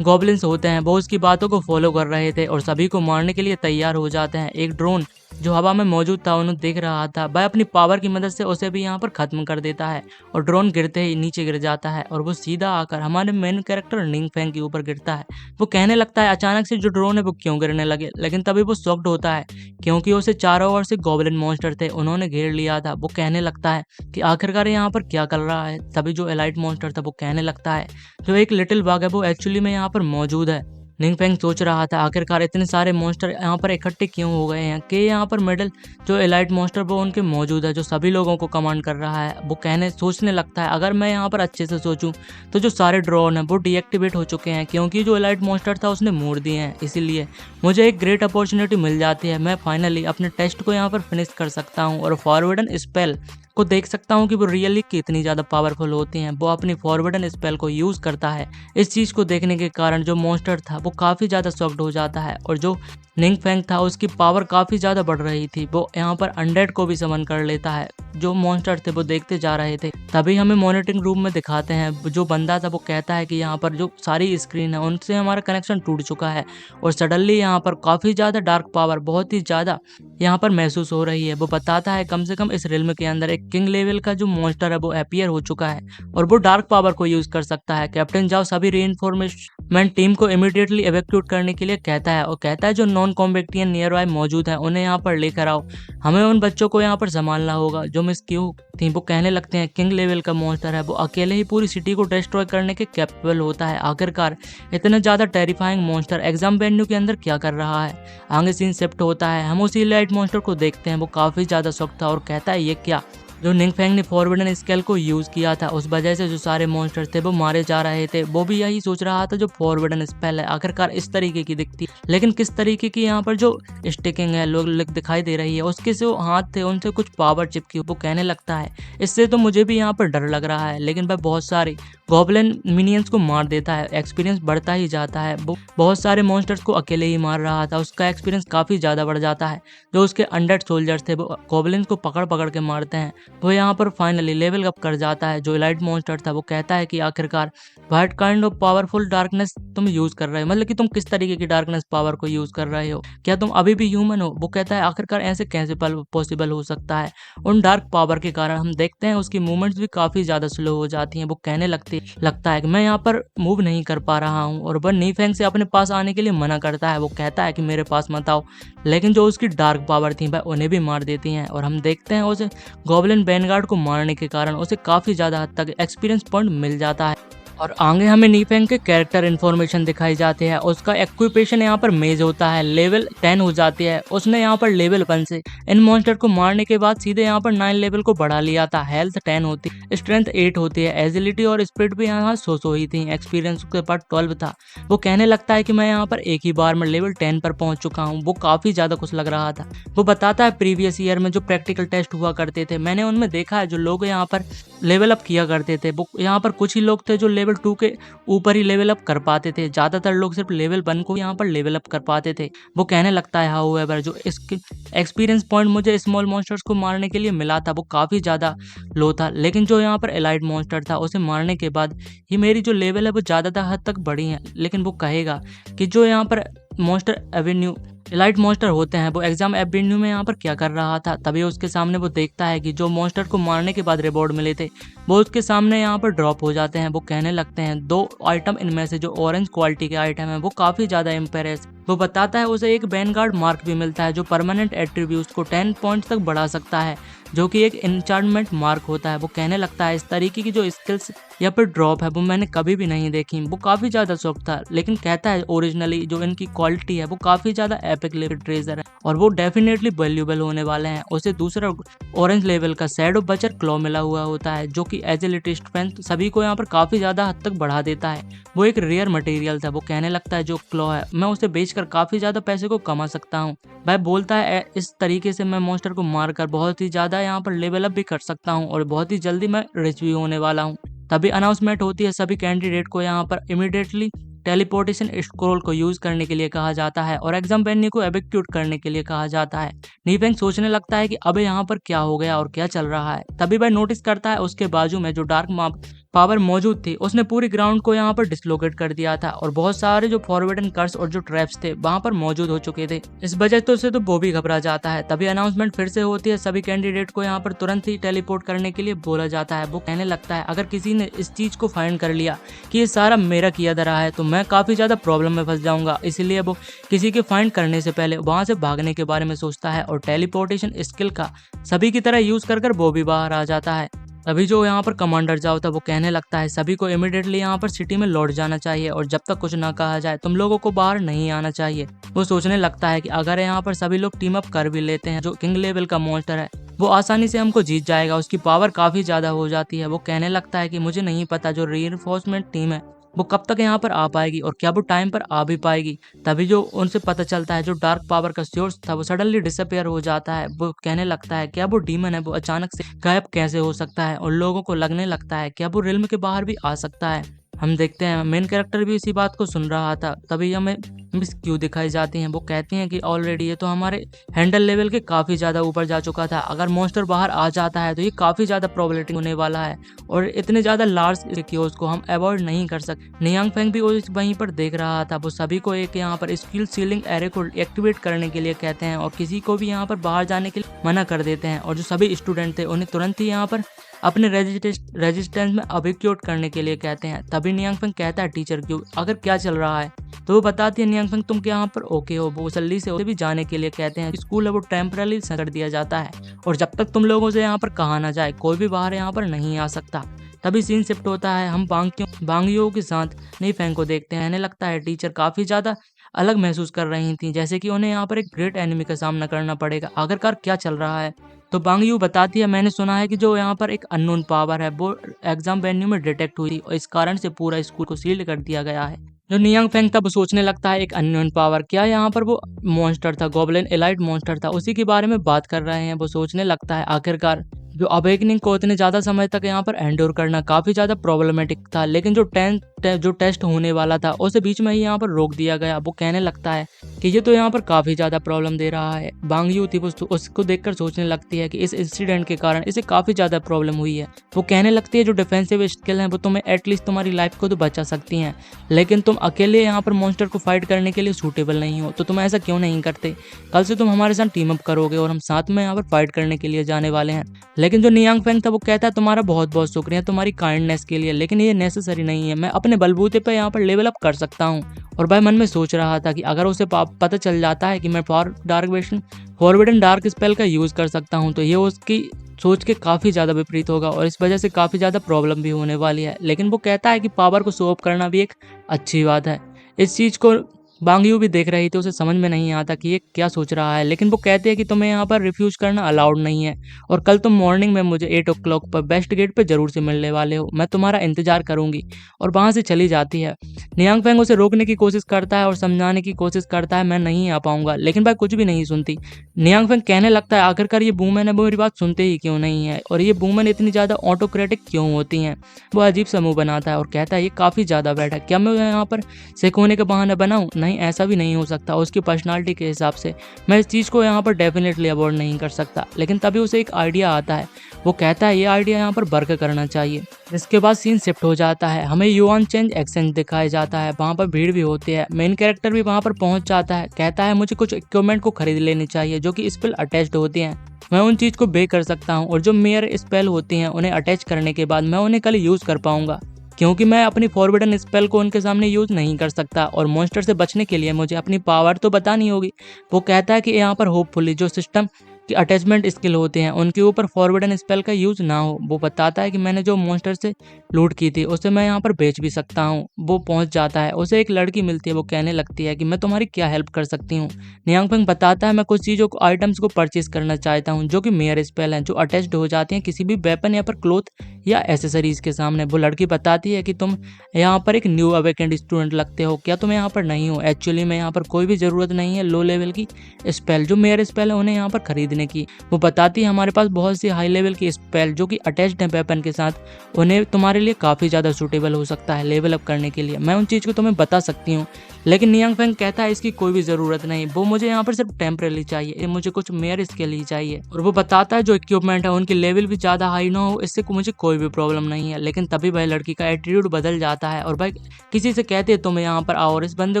गॉब्लिन्स होते हैं वो उसकी बातों को फॉलो कर रहे थे और सभी को मारने के लिए तैयार हो जाते हैं। एक ड्रोन जो हवा में मौजूद था उन्हें देख रहा था। वह अपनी पावर की मदद से उसे भी यहाँ पर खत्म कर देता है, और ड्रोन गिरते ही नीचे गिर जाता है, और वो सीधा आकर हमारे मेन कैरेक्टर निंग फेंग के ऊपर गिरता है। वो कहने लगता है अचानक से जो ड्रोन है वो क्यों गिरने लगे, लेकिन तभी वो शॉक्ड होता है क्योंकि उसे चारों ओर से गॉब्लिन मॉन्स्टर थे, उन्होंने घेर लिया था। वो कहने लगता है कि आखिरकार यहाँ पर क्या कर रहा है। तभी जो एलाइट मॉन्स्टर था वो कहने लगता है जो एक लिटिल बाग है वो एक्चुअली में यहाँ पर मौजूद है। निंग फेंग सोच रहा था आखिरकार इतने सारे मॉन्स्टर यहाँ पर इकट्ठे क्यों हो गए हैं, कि यहाँ पर मिडिल जो एलाइट मॉन्स्टर वो उनके मौजूद है जो सभी लोगों को कमांड कर रहा है। वो सोचने लगता है अगर मैं यहाँ पर अच्छे से सोचूं तो जो सारे ड्रोन हैं वो डीएक्टिवेट हो चुके हैं, क्योंकि जो एलाइट मॉन्स्टर था उसने मोड़ दिए हैं। इसीलिए मुझे एक ग्रेट अपॉर्चुनिटी मिल जाती है। मैं फाइनली अपने टेस्ट को यहाँ पर फिनिश कर सकता हूँ और फॉरवर्डन स्पेल को देख सकता हूँ कि वो रियली कितनी ज़्यादा पावरफुल होती हैं। वो अपनी फॉरवर्डन स्पेल को यूज़ करता है। इस चीज़ को देखने के कारण जो मॉन्स्टर था वो काफ़ी ज़्यादा शॉक्ड हो जाता है, और जो निंग फेंग था उसकी पावर काफ़ी ज़्यादा बढ़ रही थी। वो यहाँ पर अनडेड को भी समन कर लेता है। जो मॉन्स्टर थे वो देखते जा रहे थे। तभी हमें मॉनिटरिंग रूम में दिखाते हैं जो बंदा था वो कहता है कि यहाँ पर जो सारी स्क्रीन है उनसे हमारा कनेक्शन टूट चुका है, और सडनली यहाँ पर काफ़ी ज़्यादा डार्क पावर बहुत ही ज़्यादा यहाँ पर महसूस हो रही है। वो बताता है कम से कम इस रिल्म के अंदर एक किंग लेवल का जो मॉन्स्टर है वो अपीयर हो चुका है, और वो डार्क पावर को यूज कर सकता है। कैप्टन जाओ सभी रीइंफोर्समेंट टीम को इमीडिएटली एवैक्यूएट करने के लिए कहता है, और कहता है जो नॉन कॉम्बैक्टियन नियर बाय मौजूद है उन्हें यहाँ पर लेकर आओ। हमें उन बच्चों को यहाँ पर संभालना होगा। जो मिस क्यू थी वो कहने लगते हैं किंग लेवल का मॉन्स्टर है वो अकेले ही पूरी सिटी को डिस्ट्रॉय करने के कैपेबल होता है। आखिरकार इतना ज्यादा टेरिफाइंग मॉन्स्टर एग्जाम वेन्यू के अंदर क्या कर रहा है। आगे सीन शिफ्ट होता है। हम उसी लाइट मॉन्स्टर को देखते हैं। वो काफी ज्यादा शॉक था और कहता है ये क्या। जो निंग फेंग ने फॉरवर्डन स्केल को यूज किया था उस वजह से जो सारे मॉन्स्टर थे वो मारे जा रहे थे। वो भी यही सोच रहा था जो फॉरवर्डन स्पेल है आखिरकार इस तरीके की दिखती, लेकिन किस तरीके की यहाँ पर जो स्टिकिंग है लोग दिखाई दे रही है। उसके जो हाथ थे उनसे कुछ पावर चिपकी। वो कहने लगता है इससे तो मुझे भी यहाँ पर डर लग रहा है, लेकिन वह बहुत सारे गॉब्लिन मिनियंस को मार देता है। एक्सपीरियंस बढ़ता ही जाता है। वो बहुत सारे मॉन्स्टर्स को अकेले ही मार रहा था। उसका एक्सपीरियंस काफी ज्यादा बढ़ जाता है। जो उसके अनडेड सोल्जर्स थे वो गॉब्लिन को पकड़ पकड़ के मारते हैं। वो यहाँ पर फाइनली लेवल अप कर जाता है। जो एलाइट मॉन्स्टर था वो कहता है कि आखिरकार what kind of powerful darkness तुम यूज कर रहे हो, मतलब कि तुम किस तरीके की डार्कनेस पावर को यूज कर रहे हो, क्या तुम अभी भी ह्यूमन हो। वो कहता है आखिरकार ऐसे कैसे पॉसिबल हो सकता है। उन डार्क पावर के कारण हम देखते हैं उसकी मूवमेंट्स भी काफी ज्यादा स्लो हो जाती हैं। वो कहने लगता है कि मैं यहाँ पर मूव नहीं कर पा रहा हूँ, और वह नी फेंग से अपने पास आने के लिए मना करता है। वो कहता है कि मेरे पास मत आओ, लेकिन जो उसकी डार्क पावर थी वह उन्हें भी मार देती हैं। और हम देखते हैं उसे गॉब्लिन वैनगार्ड को मारने के कारण उसे काफी ज्यादा हद तक एक्सपीरियंस पॉइंट मिल जाता है। और आगे हमें नी फेंग के कैरेक्टर इन्फॉर्मेशन दिखाई जाती है। उसका एक्विपेशन यहाँ पर मेज होता है, लेवल 10 हो जाती है। उसने यहाँ पर लेवल 1 से इन मॉन्स्टर को मारने के बाद सीधे यहाँ पर 9 लेवल को बढ़ा लिया था। हेल्थ 10 होती, स्ट्रेंथ 8 होती है, एजिलिटी और स्पीड भी यहाँ सो ही थी। एक्सपीरियंस के पास 12 था। वो कहने लगता है कि मैं यहाँ पर एक ही बार में लेवल 10 पर पहुंच चुका हूँ। वो काफी ज्यादा खुश लग रहा था। वो बताता है प्रीवियस ईयर में जो प्रैक्टिकल टेस्ट हुआ करते थे मैंने उनमें देखा है जो लोग यहाँ पर लेवल अप किया करते थे वो यहाँ पर कुछ ही लोग थे जो लेवल 2 के ऊपर ही लेवल अप कर पाते थे, ज्यादातर लोग सिर्फ लेवल 1 को यहाँ पर लेवल अप कर पाते थे। वो कहने लगता है हाउएवर जो इसके एक्सपीरियंस पॉइंट मुझे स्मॉल मॉन्स्टर्स को मारने के लिए मिला था वो काफी ज्यादा लो था, लेकिन जो यहाँ पर एलाइट मॉन्स्टर था उसे मारने के बाद ही मेरी जो लेवल है वो ज्यादातर हद तक बढ़ी है। लेकिन वो कहेगा कि जो यहाँ पर मॉन्स्टर एवेन्यू एलाइट मॉन्स्टर होते हैं वो एग्जाम एवेन्यू में यहाँ पर क्या कर रहा था। तभी उसके सामने वो देखता है कि जो मॉन्स्टर को मारने के बाद रिवॉर्ड मिले थे वो उसके सामने यहाँ पर ड्रॉप हो जाते हैं। वो कहने लगते हैं 2 आइटम इनमें से जो ऑरेंज क्वालिटी के आइटम है वो काफी ज्यादा इम्प्रेस। वो बताता है उसे एक वैनगार्ड मार्क भी मिलता है जो परमानेंट एट्रीब्यूट्स को 10 पॉइंट्स तक बढ़ा सकता है, जो कि एक एन्चांटमेंट मार्क होता है। वो कहने लगता है इस तरीके की जो स्किल्स या फिर ड्रॉप है वो मैंने कभी भी नहीं देखी। वो काफी ज्यादा शौक था, लेकिन कहता है ओरिजिनली जो इनकी क्वालिटी है वो काफी ज्यादा एपिक लेवल ट्रेजर है और वो डेफिनेटली वैल्यूएबल होने वाले हैं। उसे दूसरा ऑरेंज लेवल का शैडो बचर क्लॉ मिला हुआ होता है जो कि एज ए लिटिल स्ट्रेंथ सभी को यहाँ पर काफी ज्यादा हद तक बढ़ा देता है। वो एक रेयर मटेरियल था। वो कहने लगता है जो क्लॉ है मैं उसे बेचकर काफी ज्यादा पैसे को कमा सकता हूँ। वह बोलता है इस तरीके से मैं मॉन्स्टर को मारकर बहुत ही ज्यादा यहाँ पर लेवल अप भी कर सकता हूँ और बहुत ही जल्दी मैं रिच भी होने वाला हूँ। तभी अनाउंसमेंट होती है, सभी कैंडिडेट को यहाँ पर इमीडिएटली टेलीपोर्टेशन स्क्रोल को यूज करने के लिए कहा जाता है और एग्जाम वेन्यू को एवेक्यूट करने के लिए कहा जाता है। नीफेंग सोचने लगता है कि अब यहाँ पर क्या हो गया और क्या चल रहा है। तभी वह नोटिस करता है उसके बाजू में जो डार्क पावर मौजूद थी उसने पूरी ग्राउंड को यहाँ पर डिसलोकेट कर दिया था और बहुत सारे जो फॉरवर्डन कर्स और जो ट्रैप्स थे वहां पर मौजूद हो चुके थे। इस वजह से तो वो भी घबरा जाता है। तभी अनाउंसमेंट फिर से होती है, सभी कैंडिडेट को यहाँ पर तुरंत ही टेलीपोर्ट करने के लिए बोला जाता है। वो कहने लगता है अगर किसी ने इस चीज को फाइंड कर लिया कि ये सारा मेरा किया जा रहा है तो मैं काफी ज्यादा प्रॉब्लम में फंस जाऊंगा, इसलिए वो किसी के फाइंड करने से पहले वहां से भागने के बारे में सोचता है और टेलीपोर्टेशन स्किल का सभी की तरह यूज कर वो भी बाहर आ जाता है। अभी जो यहाँ पर कमांडर जाओ था वो कहने लगता है सभी को इमीडिएटली यहाँ पर सिटी में लौट जाना चाहिए और जब तक कुछ ना कहा जाए तुम लोगों को बाहर नहीं आना चाहिए। वो सोचने लगता है कि अगर यहाँ पर सभी लोग टीम अप कर भी लेते हैं जो किंग लेवल का मॉन्स्टर है वो आसानी से हमको जीत जाएगा, उसकी पावर काफी ज्यादा हो जाती है। वो कहने लगता है कि मुझे नहीं पता जो रीइंफोर्समेंट टीम है वो कब तक यहाँ पर आ पाएगी और क्या वो टाइम पर आ भी पाएगी। तभी जो उनसे पता चलता है जो डार्क पावर का सोर्स था वो सडनली डिसअपियर हो जाता है। वो कहने लगता है क्या वो डीमन है वो अचानक से गायब कैसे हो सकता है और लोगों को लगने लगता है क्या वो रिल्म के बाहर भी आ सकता है। हम देखते हैं मेन कैरेक्टर भी इसी बात को सुन रहा था। तभी हमें मिस क्यू दिखाई जाती हैं। वो कहती हैं कि ऑलरेडी ये तो हमारे हैंडल लेवल के काफी ज्यादा ऊपर जा चुका था, अगर मॉन्स्टर बाहर आ जाता है तो ये काफी ज्यादा प्रॉब्लमेटिक होने वाला है और इतने ज्यादा लार्ज क्यूज को हम अवॉइड नहीं कर सकते। नियांग फेंग भी वहीं पर देख रहा था। वो सभी को एक यहाँ पर स्किल सीलिंग एरे को एक्टिवेट करने के लिए कहते हैं और किसी को भी यहाँ पर बाहर जाने के लिए मना कर देते हैं और जो सभी स्टूडेंट थे उन्हें तुरंत ही यहाँ पर अपने रेजिस्टेंस में एवेक्यूट करने के लिए कहते हैं। तभी नियांग फेंग कहता है टीचर क्यों अगर क्या चल रहा है, तो वो बताती है नियांग फेंग तुम क्या यहाँ पर ओके हो। वो जल्दी से उसे भी जाने के लिए कहते हैं। स्कूल है वो टेम्पररी कर दिया जाता है और जब तक तुम लोगों से यहाँ पर कहा ना जाए कोई भी बाहर यहाँ पर नहीं आ सकता। तभी सीन शिफ्ट होता है, हम बांगियों के साथ नई फेंग को देखते हैं। लगता है टीचर काफी ज्यादा अलग महसूस कर रही थी, जैसे कि उन्हें यहाँ पर एक ग्रेट एनिमी का सामना करना पड़ेगा। आखिरकार क्या चल रहा है, तो बांग यू बताती है मैंने सुना है कि जो यहाँ पर एक अननोन पावर है वो एग्जाम वेन्यू में डिटेक्ट हुई और इस कारण से पूरा स्कूल को सील कर दिया गया है। जो नियांग फेंग था वो सोचने लगता है एक अननोन पावर, क्या यहाँ पर वो मॉन्स्टर था गॉब्लिन एलाइट मॉन्स्टर था उसी के बारे में बात कर रहे हैं। वो सोचने लगता है आखिरकार जो अवेकनिंग को इतने ज्यादा समय तक यहाँ पर एंड्योर करना काफी ज्यादा प्रॉब्लमेटिक था, लेकिन जो टेस्ट होने वाला था उसे बीच में ही यहाँ पर रोक दिया गया। वो कहने लगता है कि ये तो यहाँ पर काफी ज्यादा प्रॉब्लम दे रहा है। बांग यू थी वो उसको देखकर सोचने लगती है कि इस इंसिडेंट के कारण इसे काफी ज्यादा प्रॉब्लम हुई है। वो कहने लगती है जो डिफेंसिव स्किल है वो तुम्हें एटलीस्ट तुम्हारी लाइफ को तो बचा सकती हैं, लेकिन तुम अकेले यहाँ पर मॉन्स्टर को फाइट करने के लिए सूटेबल नहीं हो, तो तुम ऐसा क्यों नहीं करते। कल से तुम हमारे साथ टीम अप करोगे और हम साथ में यहाँ पर फाइट करने के लिए जाने वाले हैं। लेकिन जो नियांग फेंग था वो कहता है तुम्हारा बहुत बहुत शुक्रिया तुम्हारी काइंडनेस के लिए, लेकिन ये नेसेसरी नहीं है, मैं अपने बलबूते पे यहाँ पर लेवल अप कर सकता हूँ। और भाई मन में सोच रहा था कि अगर उसे पता चल जाता है कि मैं फॉरबिडन डार्क स्पेल का यूज कर सकता हूँ तो ये उसकी सोच के काफी ज्यादा विपरीत होगा और इस वजह से काफी ज्यादा प्रॉब्लम भी होने वाली है। लेकिन वो कहता है कि पावर को शो ऑफ करना भी एक अच्छी बात है। इस चीज को बांग यू भी देख रही थी, उसे समझ में नहीं आता कि ये क्या सोच रहा है, लेकिन वो कहते हैं कि तुम्हें यहाँ पर रिफ्यूज करना अलाउड नहीं है और कल तुम मॉर्निंग में मुझे 8 ओ क्लॉक पर बेस्ट गेट पे जरूर से मिलने वाले हो, मैं तुम्हारा इंतजार करूंगी। और वहां से चली जाती है। नियांग फेंग उसे रोकने की कोशिश करता है और समझाने की कोशिश करता है मैं नहीं आ पाऊंगा, लेकिन वह कुछ भी नहीं सुनती। नियांग फेंग कहने लगता है आखिरकार ये वूमेन है वो मेरी बात सुनते ही क्यों नहीं है और ये वूमेन इतनी ज्यादा ऑटोक्रेटिक क्यों होती हैं। वो अजीब सा मुंह बनाता है और कहता है ये काफी ज्यादा बैड है, क्या मैं यहाँ पर सिक होने के बहाने बनाऊं? नहीं, ऐसा भी नहीं हो सकता। उसकी पर्सनालिटी के हिसाब से मैं इस चीज को यहाँ पर डेफिनेटली अवॉइड नहीं कर सकता। लेकिन तभी उसे एक आइडिया आता है। वो कहता है ये आइडिया यहाँ पर वर्क करना चाहिए। इसके बाद सीन शिफ्ट हो जाता है, हमें युआन चेंज एक्सचेंज दिखाया जाता है। वहाँ पर भीड़ भी होती है, मेन कैरेक्टर भी वहाँ पर पहुंच जाता है। कहता है मुझे कुछ इक्विपमेंट को खरीद लेनी चाहिए जो कि स्पेल अटैच्ड होती हैं, मैं उन चीज को बे कर सकता हूँ और जो मेयर स्पेल होती हैं उन्हें अटैच करने के बाद मैं उन्हें कल यूज कर पाऊंगा, क्योंकि मैं अपनी फॉरबिडन स्पेल को उनके सामने यूज नहीं कर सकता और मॉन्स्टर से बचने के लिए मुझे अपनी पावर तो बतानी होगी। वो कहता है कि यहाँ पर होपफुली जो सिस्टम की अटैचमेंट स्किल होते हैं उनके ऊपर फॉरबिडन स्पेल का यूज ना हो। वो बताता है कि मैंने जो मॉन्स्टर से लूट की थी उसे मैं यहाँ पर बेच भी सकता हूँ। वो पहुंच जाता है, उसे एक लड़की मिलती है। वो कहने लगती है कि मैं तुम्हारी क्या हेल्प कर सकती हूँ। नियांग फेंग बताता है मैं कुछ चीजों को आइटम्स को परचेज करना चाहता हूँ जो कि मेयर स्पेल हैं, जो अटैच्ड हो जाती हैं किसी भी वेपन या पर क्लोथ या एसेसरीज के सामने। वो लड़की बताती है कि तुम यहाँ पर एक न्यू अवेकेंड स्टूडेंट लगते हो, क्या तुम यहाँ पर नहीं हो? एक्चुअली में यहाँ पर कोई भी जरूरत नहीं है लो लेवल की स्पेल जो मेयर स्पेल है उन्हें यहाँ पर खरीदने की। वो बताती है हमारे पास बहुत सी हाई लेवल की स्पेल जो कि अटैच्ड है वेपन के साथ, उन्हें तुम्हारे लिए काफी ज्यादा सूटेबल हो सकता है लेवल अप करने के लिए। मैं उन चीज को तुम्हें बता सकती हूँ, लेकिन नियांग फेंग कहता है इसकी कोई भी जरूरत नहीं, वो मुझे यहाँ पर सिर्फ टेम्परेली चाहिए, ये मुझे कुछ मेयर के लिए चाहिए। और वो बताता है जो इक्विपमेंट है उनकी लेवल भी ज्यादा हाई ना हो, इससे मुझे कोई भी प्रॉब्लम नहीं है। लेकिन तभी वह लड़की का एटीट्यूड बदल जाता है और भाई किसी से कहती है तुम यहाँ पर आओ और इस बंदे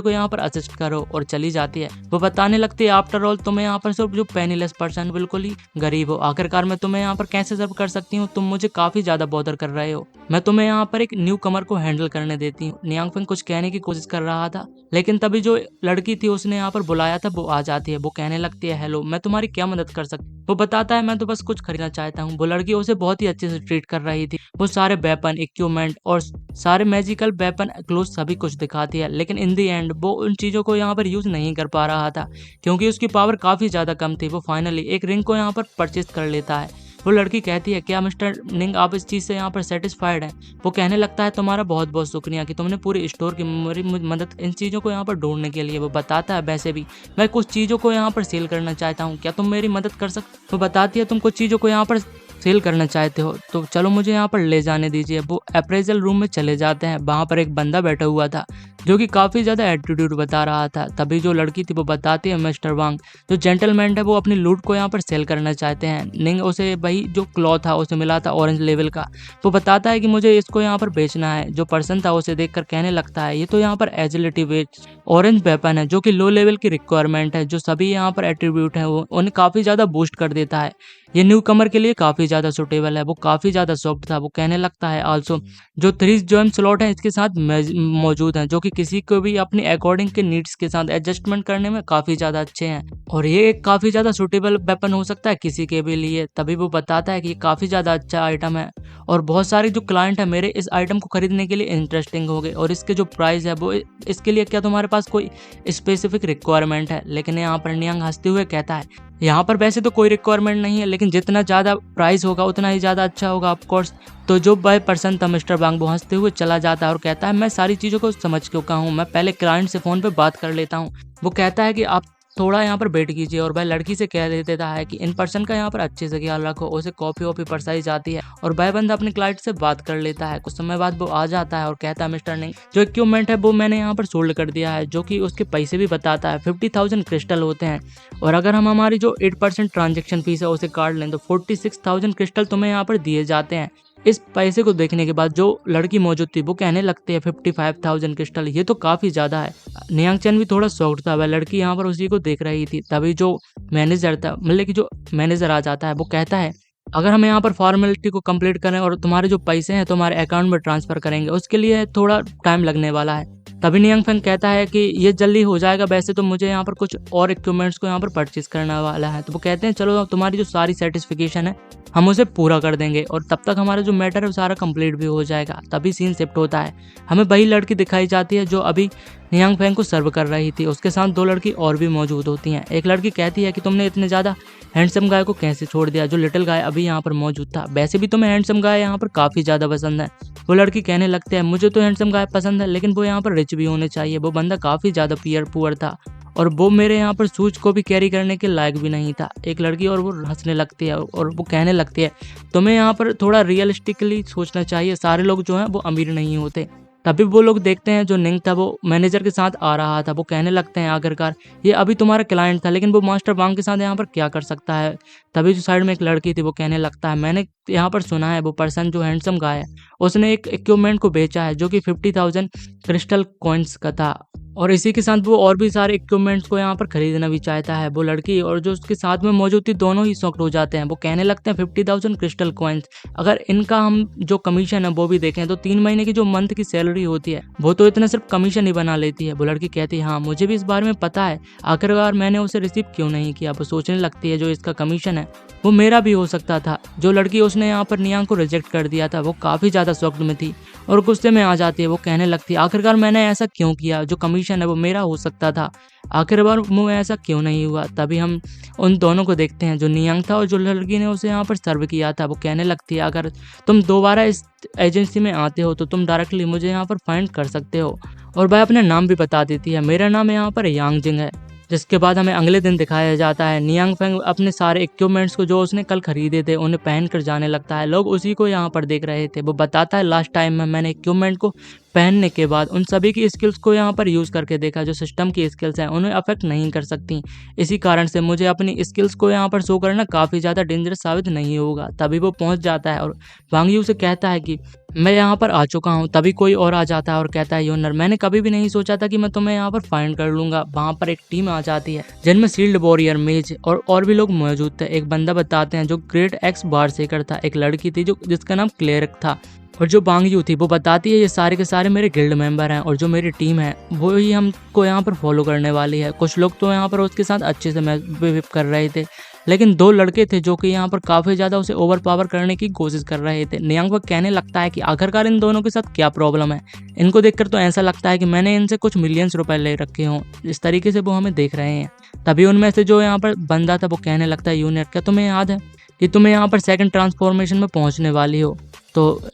को यहाँ पर असिस्ट करो, और चली जाती है। वो बताने लगती है आफ्टर ऑल तुम्हें यहाँ पर सिर्फ जो पेनीलेस पर्सन बिल्कुल ही गरीब हो, आखिरकार मैं तुम्हें यहाँ पर कैसे सर्व कर सकती हूँ? तुम मुझे काफी ज्यादा बॉदर कर रहे हो, मैं तुम्हें यहाँ पर एक न्यू कमर को हैंडल करने देती हूँ। नियांग फेंग कुछ कहने की कोशिश कर रहा था, लेकिन तभी जो लड़की थी उसने यहाँ पर बुलाया था वो आ जाती है। वो कहने लगती है हेलो, मैं तुम्हारी क्या मदद कर सकती? वो बताता है मैं तो बस कुछ खरीदना चाहता हूँ। वो लड़की उसे बहुत ही अच्छे से ट्रीट कर रही थी, वो सारे वेपन इक्विपमेंट और सारे मैजिकल वेपन क्लोथ सभी कुछ दिखाती है। लेकिन इन दी एंड वो उन चीजों को यहाँ पर यूज नहीं कर पा रहा था क्योंकि उसकी पावर काफी ज्यादा कम थी। वो फाइनली एक रिंग को यहाँ पर परचेज कर लेता है। वो लड़की कहती है क्या मिस्टर निंग आप इस चीज से यहाँ पर सेटिस्फाइड हैं? वो कहने लगता है तुम्हारा बहुत बहुत शुक्रिया कि तुमने पूरी स्टोर की मेरी मदद इन चीजों को यहाँ पर ढूंढने के लिए। वो बताता है वैसे भी मैं कुछ चीजों को यहाँ पर सेल करना चाहता हूँ, क्या तुम मेरी मदद कर सकते? वो बताती है तुम कुछ चीजों को यहाँ पर सेल करना चाहते हो तो चलो मुझे यहाँ पर ले जाने दीजिए। वो अप्रेजल रूम में चले जाते हैं, वहाँ पर एक बंदा बैठा हुआ था जो कि काफी ज्यादा एटीट्यूड बता रहा था। तभी जो लड़की थी वो बताती है मिस्टर वांग जो जेंटलमैन है वो अपनी लूट को यहाँ पर सेल करना चाहते हैं। निंग उसे वही जो क्लॉथ था उसे मिला था ऑरेंज लेवल का। वो बताता है कि मुझे इसको यहाँ पर बेचना है। जो पर्सन था उसे देखकर कहने लगता है ये तो यहाँ पर एजिलिटी वेट ऑरेंज वेपन है जो कि लो लेवल की रिक्वायरमेंट है, जो सभी यहाँ पर एट्रीब्यूट है वो उन्हें काफी ज्यादा बूस्ट कर देता है। ये न्यू कमर के लिए काफी ज्यादा सुटेबल है। वो काफी ज्यादा सॉफ्ट था। वो कहने लगता है आल्सो जो 3 जॉइम स्लॉट है इसके साथ मौजूद हैं जो कि किसी को भी अपनी अकॉर्डिंग के नीड्स के साथ एडजस्टमेंट करने में काफी ज्यादा अच्छे हैं और ये एक काफी ज्यादा सुटेबल वेपन हो सकता है किसी के भी लिए। तभी वो बताता है कि ये काफी ज्यादा अच्छा आइटम है और बहुत सारे जो क्लाइंट है मेरे इस आइटम को खरीदने के लिए इंटरेस्टिंग हो गए और इसके जो प्राइस है वो इसके लिए क्या तुम्हारे पास कोई स्पेसिफिक रिक्वायरमेंट है? लेकिन यहाँ पर नियांग हंसते हुए कहता है यहाँ पर वैसे तो कोई रिक्वायरमेंट नहीं है, लेकिन जितना ज़्यादा प्राइस होगा उतना ही ज़्यादा अच्छा होगा ऑफ कोर्स। तो जो बाय पर्सन था मिस्टर वांग वो हंसते हुए चला जाता है और कहता है मैं सारी चीज़ों को समझ चुका हूँ, मैं पहले क्लाइंट से फ़ोन पे बात कर लेता हूँ। वो कहता है कि आप थोड़ा यहाँ पर वेट कीजिए और वह लड़की से कह देता है कि इन पर्सन का यहाँ पर अच्छे से ख्याल रखो। उसे कॉफी वॉफी परसाई जाती है और वह बंदा अपने क्लाइंट से बात कर लेता है। कुछ समय बाद वो आ जाता है और कहता है मिस्टर नहीं जो इक्विपमेंट है वो मैंने यहाँ पर सोल्ड कर दिया है, जो कि उसके पैसे भी बताता है 50,000 क्रिस्टल होते हैं और अगर हम हमारी जो 8% ट्रांजेक्शन फीस है उसे काट लें तो 46,000 क्रिस्टल तुम्हें यहाँ पर दिए जाते हैं। इस पैसे को देखने के बाद जो लड़की मौजूद थी वो कहने लगती है 55,000 क्रिस्टल, ये तो काफी ज्यादा है। नियांग चैन भी थोड़ा शॉक्ड था, वह लड़की यहाँ पर उसी को देख रही थी। तभी जो मैनेजर था मतलब कि जो मैनेजर आ जाता है वो कहता है अगर हम यहाँ पर फॉर्मेलिटी को कंप्लीट करें और तुम्हारे जो पैसे हैं तुम्हारे अकाउंट में ट्रांसफर करेंगे, उसके लिए थोड़ा टाइम लगने वाला है। तभी नियंग फेंग कहता है कि ये जल्दी हो जाएगा, वैसे तो मुझे यहाँ पर कुछ और इक्विपमेंट्स को यहाँ पर परचेज करने वाला है। तो वो कहते हैं चलो तुम्हारी जो सारी सेटिस्फिकेशन है हम उसे पूरा कर देंगे और तब तक हमारा जो मैटर है वो सारा कंप्लीट भी हो जाएगा। तभी सीन शिफ्ट होता है, हमें वही लड़की दिखाई जाती है जो अभी नियंग फेंग को सर्व कर रही थी। उसके साथ 2 लड़की और भी मौजूद होती हैं। एक लड़की कहती है कि तुमने इतने ज़्यादा हैंडसम गाय को कैसे छोड़ दिया, जो लिटिल गाय अभी यहाँ पर मौजूद था। वैसे भी तुम्हें हैंडसम गाय यहाँ पर काफ़ी ज़्यादा पसंद है। वो लड़की कहने लगती है मुझे तो हैंडसम गाय पसंद है, लेकिन वो यहाँ पर रिच भी होने चाहिए। वो बंदा काफ़ी ज़्यादा पुअर था और वो मेरे यहाँ पर सूज को भी कैरी करने के लायक भी नहीं था। एक लड़की और वो हंसने लगती है और वो कहने लगती है तुम्हें यहाँ पर थोड़ा रियलिस्टिकली सोचना चाहिए, सारे लोग जो हैं वो अमीर नहीं होते। तभी वो लोग देखते हैं जो निंग था वो मैनेजर के साथ आ रहा था। वो कहने लगते हैं आखिरकार ये अभी तुम्हारा क्लाइंट था, लेकिन वो मास्टर वांग के साथ यहाँ पर क्या कर सकता है। तभी जो साइड में एक लड़की थी वो कहने लगता है मैंने यहाँ पर सुना है वो पर्सन जो हैंडसम गाय है उसने एक इक्विपमेंट को बेचा है जो कि 50,000 क्रिस्टल कॉइन्स का था और इसी के साथ वो और भी सारे इक्विपमेंट्स को यहाँ पर खरीदना भी चाहता है। वो लड़की और जो उसके साथ में मौजूद थी दोनों ही शॉक्ड हो जाते हैं। वो कहने लगते हैं 50,000 क्रिस्टल कॉइन्स, अगर इनका हम जो कमीशन है वो भी देखें तो 3 महीने की जो मंथ की सैलरी होती है वो तो इतना सिर्फ कमीशन ही बना लेती है। वो लड़की कहती है हाँ मुझे भी इस बारे में पता है, आखिरकार मैंने उसे रिसीव क्यों नहीं किया। वो सोचने लगती है जो इसका कमीशन है वो मेरा भी हो सकता था। जो लड़की उसने यहाँ पर नियांग को रिजेक्ट कर दिया था वो काफ़ी ज़्यादा शॉक्ड में थी और गुस्से में आ जाती है। वो कहने लगती है आखिरकार मैंने ऐसा क्यों किया, जो कमीशन है वो मेरा हो सकता था, आखिरकार मुझे ऐसा क्यों नहीं हुआ। तभी हम उन दोनों को देखते हैं जो नियांग था और जो लड़की ने उसे यहाँ पर सर्व किया था। वो कहने लगती है अगर तुम दोबारा इस एजेंसी में आते हो तो तुम डायरेक्टली मुझे यहाँ पर फाइंड कर सकते हो और वह अपना नाम भी बता देती है, मेरा नाम यहाँ पर यांग जिंग है। जिसके बाद हमें अगले दिन दिखाया जाता है नियांग फेंग अपने सारे इक्विपमेंट्स को जो उसने कल खरीदे थे उन्हें पहन कर जाने लगता है। लोग उसी को यहाँ पर देख रहे थे। वो बताता है लास्ट टाइम में मैंने इक्विपमेंट को पहनने के बाद उन सभी की स्किल्स को यहाँ पर यूज़ करके देखा, जो सिस्टम की स्किल्स हैं उन्हें अफेक्ट नहीं कर सकती। इसी कारण से मुझे अपनी स्किल्स को यहाँ पर शो करना काफ़ी ज़्यादा डेंजरस साबित नहीं होगा। तभी वो पहुँच जाता है और वांग यू से कहता है कि मैं यहाँ पर आ चुका हूँ। तभी कोई और आ जाता है और कहता है योनर मैंने कभी भी नहीं सोचा था कि मैं तुम्हें यहाँ पर फाइंड कर लूँगा। वहाँ पर एक टीम आ जाती है जिनमें शील्ड वॉरियर, मेज और भी लोग मौजूद थे। एक बंदा बताते हैं जो ग्रेट एक्स बार सेकर था, एक लड़की थी जो जिसका नाम क्लेरिक था और जो वांग यू थी वो बताती है ये सारे के सारे मेरे गिल्ड मेंबर हैं और जो मेरी टीम है वो ही हमको यहाँ पर फॉलो करने वाली है। कुछ लोग तो यहाँ पर उसके साथ अच्छे से बिहेव कर रहे थे, लेकिन 2 लड़के थे जो कि यहाँ पर काफ़ी ज़्यादा उसे ओवर पावर करने की कोशिश कर रहे थे। नियांग वो कहने लगता है कि आखिरकार इन दोनों के साथ क्या प्रॉब्लम है, इनको देखकर तो ऐसा लगता है कि मैंने इनसे कुछ मिलियंस रुपए ले रखे हों। इस तरीके से वो हमें देख रहे हैं। तभी उनमें से जो यहाँ पर बंदा था वो कहने लगता है यूनिट क्या तुम्हें याद है कि तुम्हें यहाँ पर सेकंड ट्रांसफॉर्मेशन में पहुँचने वाली हो। तो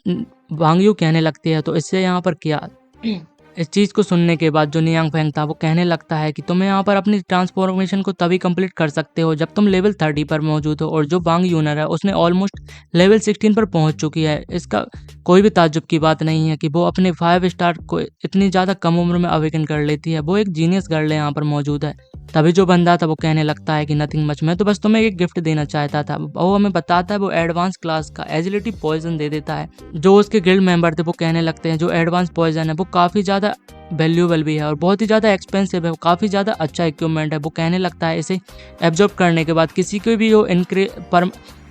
वांग यू कहने लगती है तो इससे यहाँ पर क्या। इस चीज़ को सुनने के बाद जो नियांग फेंग था वो कहने लगता है कि तुम यहाँ पर अपनी ट्रांसफॉर्मेशन को तभी कंप्लीट कर सकते हो जब तुम लेवल 30 पर मौजूद हो और जो वांग यूनर है उसने ऑलमोस्ट लेवल 16 पर पहुंच चुकी है। इसका कोई भी ताज्जुब की बात नहीं है कि वो अपने 5 स्टार को इतनी ज़्यादा कम उम्र में अवेकन कर लेती है। वो एक जीनियस गर्ल यहाँ पर मौजूद है। तभी जो बंदा था वो कहने लगता है कि नथिंग मच, मैं तो बस तुम्हें एक गिफ्ट देना चाहता था। वो हमें बताता है वो एडवांस क्लास का एजिलिटी पॉइजन दे देता है। जो उसके गिल्ड मेंबर थे वो कहने लगते हैं जो एडवांस पॉइजन है वो काफ़ी ज़्यादा वैल्यूएबल भी है और बहुत ही ज़्यादा एक्सपेंसिव है, काफ़ी ज़्यादा अच्छा इक्विपमेंट है। वो कहने लगता है इसे एब्जॉर्ब करने के बाद किसी को भी जो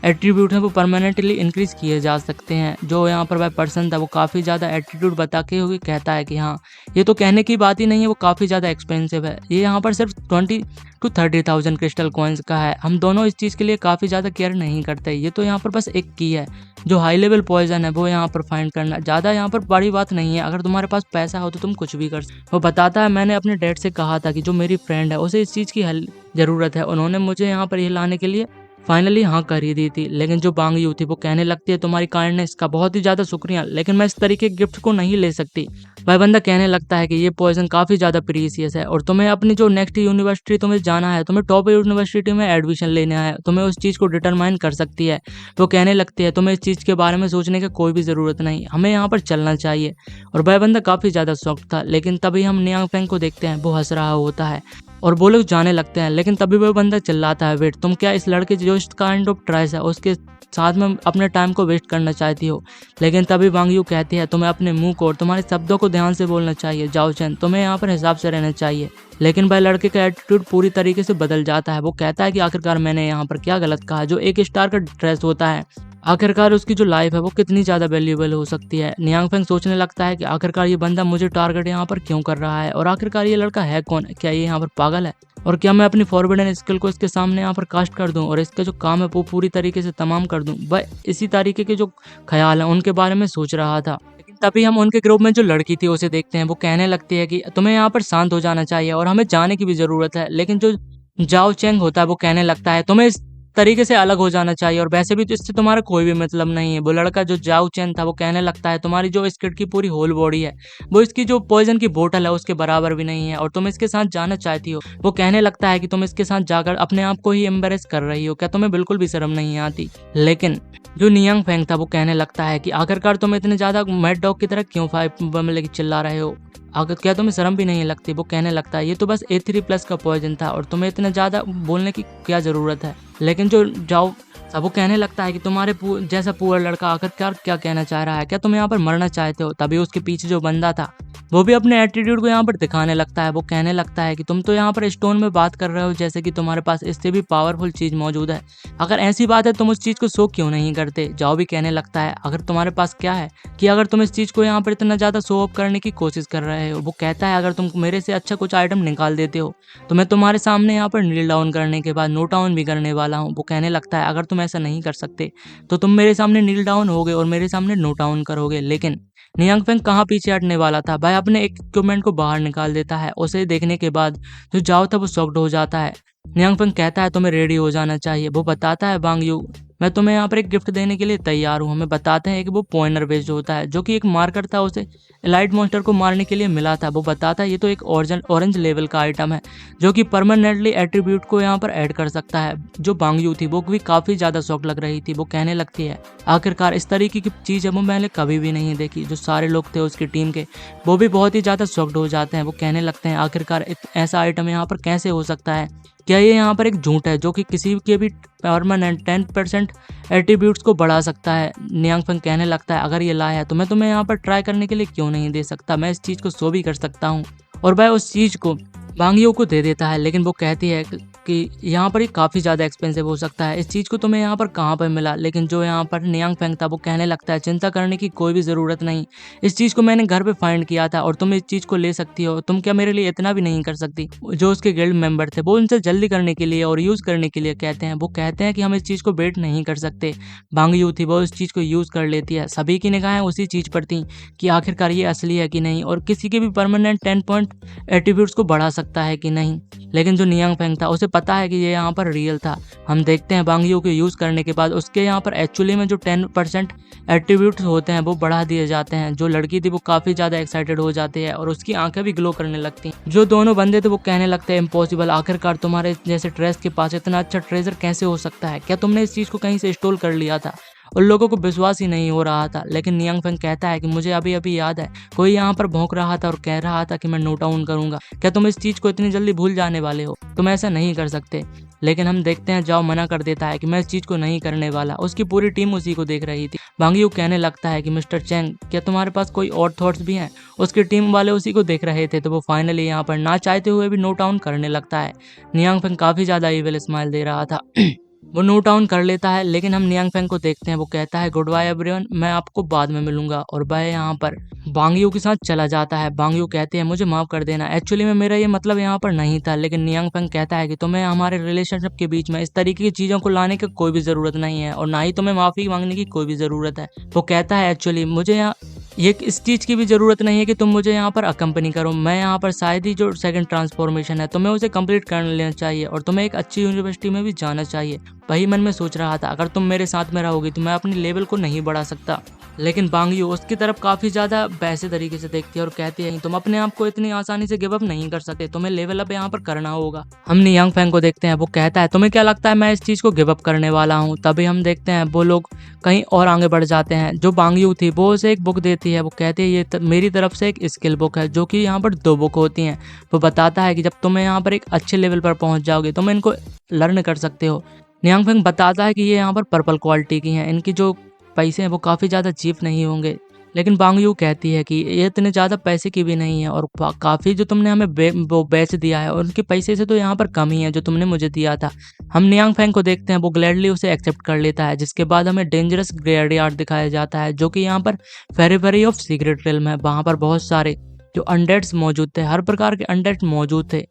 एट्रीब्यूट है वो परमानेंटली इंक्रीज किए जा सकते हैं। जो यहाँ पर वह पर्सन था वो काफ़ी ज़्यादा एटीट्यूड बता के हुए कहता है कि हाँ ये तो कहने की बात ही नहीं है, वो काफ़ी ज़्यादा एक्सपेंसिव है। ये यहाँ पर सिर्फ 20 to 30,000 क्रिस्टल कॉइन्स का है। हम दोनों इस चीज़ के लिए काफ़ी ज़्यादा केयर नहीं करते। ये तो यहाँ पर बस एक की है। जो हाई लेवल पॉइजन है वो यहाँ पर फाइंड करना ज़्यादा यहाँ पर बड़ी बात नहीं है। अगर तुम्हारे पास पैसा हो तो तुम कुछ भी कर सकते। वो बताता है मैंने अपने डैड से कहा था कि जो मेरी फ्रेंड है उसे इस चीज़ की ज़रूरत है, उन्होंने मुझे यहाँ पर ये लाने के लिए फाइनली हाँ कर ही दी थी। लेकिन जो वांग यू थी वो कहने लगती है तुम्हारी काइंडनेस का बहुत ही ज़्यादा शुक्रिया, लेकिन मैं इस तरीके के गिफ्ट को नहीं ले सकती। वह बंदा कहने लगता है कि ये पॉइजन काफ़ी ज़्यादा प्रीसियस है और तुम्हें अपनी जो नेक्स्ट यूनिवर्सिटी तुम्हें जाना है, तुम्हें टॉप यूनिवर्सिटी में एडमिशन लेना है, तुम्हें उस चीज़ को डिटरमाइन कर सकती है। वो कहने लगती है तुम्हें इस चीज़ के बारे में सोचने की कोई भी ज़रूरत नहीं, हमें यहाँ पर चलना चाहिए। और वह बंदा काफ़ी ज़्यादा शॉक्ड था। लेकिन तभी हम नियांग फेंग को देखते हैं, वो हंस रहा होता है। और वो लोग जाने लगते हैं। लेकिन तभी वो बंदा चिल्लाता है, वेट, तुम क्या इस लड़के जो इस काइंड ऑफ ट्राइस है उसके साथ में अपने टाइम को वेस्ट करना चाहती हो? लेकिन तभी वांग यू कहती है, तुम्हें अपने मुंह को और तुम्हारे शब्दों को ध्यान से बोलना चाहिए जाओ चैन, तुम्हें यहाँ पर हिसाब से रहना चाहिए। लेकिन भाई लड़के का एटीट्यूड पूरी तरीके से बदल जाता है। वो कहता है कि आखिरकार मैंने यहाँ पर क्या गलत कहा, जो एक स्टार का ड्रेस होता है, आखिरकार उसकी जो लाइफ है वो कितनी ज़्यादा वैल्यूएबल हो सकती है। नियांग फेंग सोचने लगता है कि आखिरकार ये बंदा मुझे टारगेट यहाँ पर क्यों कर रहा है, और आखिरकार ये लड़का है कौन, क्या ये यहाँ पर पागल है, और क्या मैं अपनी फॉरबिडन स्किल को इसके सामने यहाँ पर कास्ट कर दूं और इसका जो काम है वो पूरी तरीके से तमाम कर दूं। वह इसी तरीके के जो ख्याल है उनके बारे में सोच रहा था। लेकिन तभी हम उनके ग्रुप में जो लड़की थी उसे देखते हैं। वो कहने लगती है कि तुम्हें यहाँ पर शांत हो जाना चाहिए और हमें जाने की भी जरूरत है। लेकिन जो जाओ चेंग होता है वो कहने लगता है, तुम्हें इस तरीके से अलग हो जाना चाहिए और वैसे भी तो इससे तुम्हारा कोई भी मतलब नहीं है। वो लड़का जो जाओ चेन था वो कहने लगता है, तुम्हारी जो इस किड की पूरी होल बॉडी है वो इसकी जो पॉइजन की बोतल है उसके बराबर भी नहीं है और तुम इसके साथ जाना चाहती हो। वो कहने लगता है कि तुम इसके साथ जाकर अपने आप को ही एम्बेरेस कर रही हो, क्या तुम्हें बिल्कुल भी शर्म नहीं आती? लेकिन जो नियांग फेंग था वो कहने लगता है कि आखिरकार तुम इतने ज्यादा मैड डॉग की तरह क्यों मतलब चिल्ला रहे हो, अगर क्या तुम्हें शर्म भी नहीं लगती? वो कहने लगता है, ये तो बस A3+ का पॉइजन था और तुम्हें इतना ज़्यादा बोलने की क्या ज़रूरत है? लेकिन जो जाओ सब वो कहने लगता है कि तुम्हारे जैसा पुअर लड़का आखिरकार क्या कहना चाह रहा है, क्या तुम यहाँ पर मरना चाहते हो? तभी उसके पीछे जो बंदा था वो भी अपने एटीट्यूड को यहाँ पर दिखाने लगता है। वो कहने लगता है कि तुम तो यहाँ पर स्टोन में बात कर रहे हो जैसे कि तुम्हारे पास इससे भी पावरफुल चीज मौजूद है। अगर ऐसी बात है तुम उस चीज को शो क्यों नहीं करते? जाओ भी कहने लगता है, अगर तुम्हारे पास क्या है कि अगर तुम इस चीज को यहाँ पर इतना ज्यादा शो ऑफ करने की कोशिश कर रहे हो? वो कहता है, अगर तुम मेरे से अच्छा कुछ आइटम निकाल देते हो तो मैं तुम्हारे सामने यहाँ पर नील डाउन करने के बाद नोट डाउन भी करने वाला हूँ। वो कहने लगता है, अगर तुम ऐसा नहीं कर सकते तो तुम मेरे सामने नील डाउन होगे और मेरे सामने नोट डाउन करोगे। लेकिन नियांग फेंग कहाँ पीछे हटने वाला था, भाई अपने इक्विपमेंट को बाहर निकाल देता है। उसे देखने के बाद जो जाओ था वो शॉक्ड हो जाता है। नियांग फेंग कहता है, तुम्हें रेडी हो जाना चाहिए। वो बताता है, वांग यू, मैं तुम्हें यहाँ पर एक गिफ्ट देने के लिए तैयार हूँ। हमें बताते हैं कि वो पॉइंटर बेस्ड होता है जो कि एक मार्कर था, उसे एलाइट मॉन्स्टर को मारने के लिए मिला था। वो बताता है ये तो एक ऑरेंज लेवल का आइटम है जो कि परमानेंटली एट्रीब्यूट को यहाँ पर ऐड कर सकता है। जो वांग यू थी वो भी काफी ज्यादा शौक लग रही थी। वो कहने लगती है, आखिरकार इस तरीके की चीज है वो मैंने कभी भी नहीं देखी। जो सारे लोग थे उसकी टीम के वो भी बहुत ही ज्यादा शॉक्ड हो जाते हैं। वो कहने लगते हैं, आखिरकार ऐसा आइटम यहाँ पर कैसे हो सकता है? क्या ये यहाँ पर एक झूठ है जो कि किसी के भी परमानेंट 10% एट्रीब्यूट्स को बढ़ा सकता है? नियांग फेंग कहने लगता है, अगर ये ला है तो मैं तुम्हें यहाँ पर ट्राई करने के लिए क्यों नहीं दे सकता? मैं इस चीज़ को शो भी कर सकता हूँ। और वह उस चीज़ को वांग यू को दे देता है। लेकिन वो कहती है कि यहाँ पर ये काफ़ी ज़्यादा एक्सपेंसिव हो सकता है, इस चीज़ को तुम्हें यहाँ पर कहाँ पर मिला? लेकिन जो यहाँ पर नियांग फेंग था वो कहने लगता है, चिंता करने की कोई भी ज़रूरत नहीं, इस चीज़ को मैंने घर पे फाइंड किया था और तुम इस चीज़ को ले सकती हो। तुम क्या मेरे लिए इतना भी नहीं कर सकती? जो उसके गिल्ड मेंबर थे वो उनसे जल्दी करने के लिए और यूज़ करने के लिए कहते हैं। वो कहते हैं कि हम इस चीज़ को वेट नहीं कर सकते। वांग यू थी वो उस चीज़ को यूज़ कर लेती है। सभी की निगाहें उसी चीज़ पर थी कि आखिरकार ये असली है कि नहीं और किसी के भी परमानेंट 10 पॉइंट एट्रीब्यूट्स को बढ़ा सकता है कि नहीं। लेकिन जो नियांग फेंग था उसे पता है कि ये यहाँ पर रियल था। हम देखते हैं वांग यू को यूज़ करने के बाद उसके यहाँ पर एक्चुअली में जो 10% एट्रीब्यूट्स होते हैं वो बढ़ा दिए जाते हैं। जो लड़की थी वो काफ़ी ज़्यादा एक्साइटेड हो जाती है और उसकी आंखें भी ग्लो करने लगती हैं। जो दोनों बंदे थे वो कहने लगते हैं, इम्पॉसिबल, आखिरकार तुम्हारे जैसे ट्रेस के पास इतना अच्छा ट्रेजर कैसे हो सकता है? क्या तुमने इस चीज़ को कहीं से स्टोल कर लिया था? उन लोगों को विश्वास ही नहीं हो रहा था। लेकिन नियांग फेंग कहता है कि मुझे अभी अभी याद है, कोई यहाँ पर भौंक रहा था और कह रहा था कि मैं नोट डाउन करूंगा। क्या तुम इस चीज को इतनी जल्दी भूल जाने वाले हो? तुम ऐसा नहीं कर सकते। लेकिन हम देखते हैं जाओ मना कर देता है कि मैं इस चीज को नहीं करने वाला। उसकी पूरी टीम उसी को देख रही थी। वांग यू कहने लगता है कि मिस्टर चैंग, क्या तुम्हारे पास कोई और थॉट्स भी हैं? उसकी टीम वाले उसी को देख रहे थे। तो वो फाइनली यहाँ पर ना चाहते हुए भी नोट डाउन करने लगता है। नियांग फेंग काफी ज्यादा इविल स्माइल दे रहा था। वो नोट डाउन कर लेता है। लेकिन हम नियांग फेंग को देखते हैं, वो कहता है, गुड बाय एवरीवन, मैं आपको बाद में मिलूंगा। और वह यहाँ पर वांग यू के साथ चला जाता है। वांग यू कहते हैं, मुझे माफ कर देना, एक्चुअली में मेरा ये मतलब यहाँ पर नहीं था। लेकिन नियांग फेंग कहता है कि तुम्हें हमारे रिलेशनशिप के बीच में इस तरीके की चीजों को लाने की कोई भी जरूरत नहीं है और ना ही तुम्हें माफी मांगने की कोई भी जरूरत है। वो कहता है, एक्चुअली मुझे यहाँ ये इस चीज़ की भी ज़रूरत नहीं है कि तुम मुझे यहाँ पर अकम्पनी करो। मैं यहाँ पर शायद ही जो सेकंड ट्रांसफॉर्मेशन है तुम्हें उसे कंप्लीट कर लेना चाहिए और तुम्हें एक अच्छी यूनिवर्सिटी में भी जाना चाहिए। वही मन में सोच रहा था, अगर तुम मेरे साथ में रहोगी तो मैं अपनी लेवल को नहीं बढ़ा सकता। लेकिन बांग यू उसकी तरफ काफ़ी ज़्यादा वैसे तरीके से देखती है और कहती है तुम अपने आप को इतनी आसानी से गिव अप नहीं कर सकते, तुम्हें लेवल अप यहाँ पर करना होगा। हम नियांग फेंग को देखते हैं, वो कहता है तुम्हें क्या लगता है मैं इस चीज़ को गिव अप करने वाला हूँ। तभी हम देखते हैं वो लोग कहीं और आगे बढ़ जाते हैं। जो बांग यू थी वो उसे एक बुक देती है, वो कहती है ये मेरी तरफ से एक स्किल बुक है, जो कि यहाँ पर 2 बुक होती हैं। वो बताता है कि जब तुम्हें यहाँ पर एक अच्छे लेवल पर पहुँच जाओगे तुम इनको लर्न कर सकते हो। नियांग फेंग बताता है कि ये यहाँ पर पर्पल क्वालिटी की हैं, इनकी जो पैसे हैं वो काफ़ी ज़्यादा चीप नहीं होंगे। लेकिन बांग यू कहती है कि ये इतने ज़्यादा पैसे की भी नहीं है और काफ़ी जो तुमने हमें वो बेच दिया है उनके पैसे से तो यहाँ पर कम ही है जो तुमने मुझे दिया था। हम नियांग फेंग को देखते हैं, वो ग्लैडली उसे एक्सेप्ट कर लेता है। जिसके बाद हमें डेंजरस ग्रेवयार्ड दिखाया जाता है, जो कि यहाँ पर फेरी ऑफ सीक्रेट रिल्म है। वहाँ पर बहुत सारे जो अनडेड्स मौजूद थे, हर प्रकार के अनडेड मौजूद थे।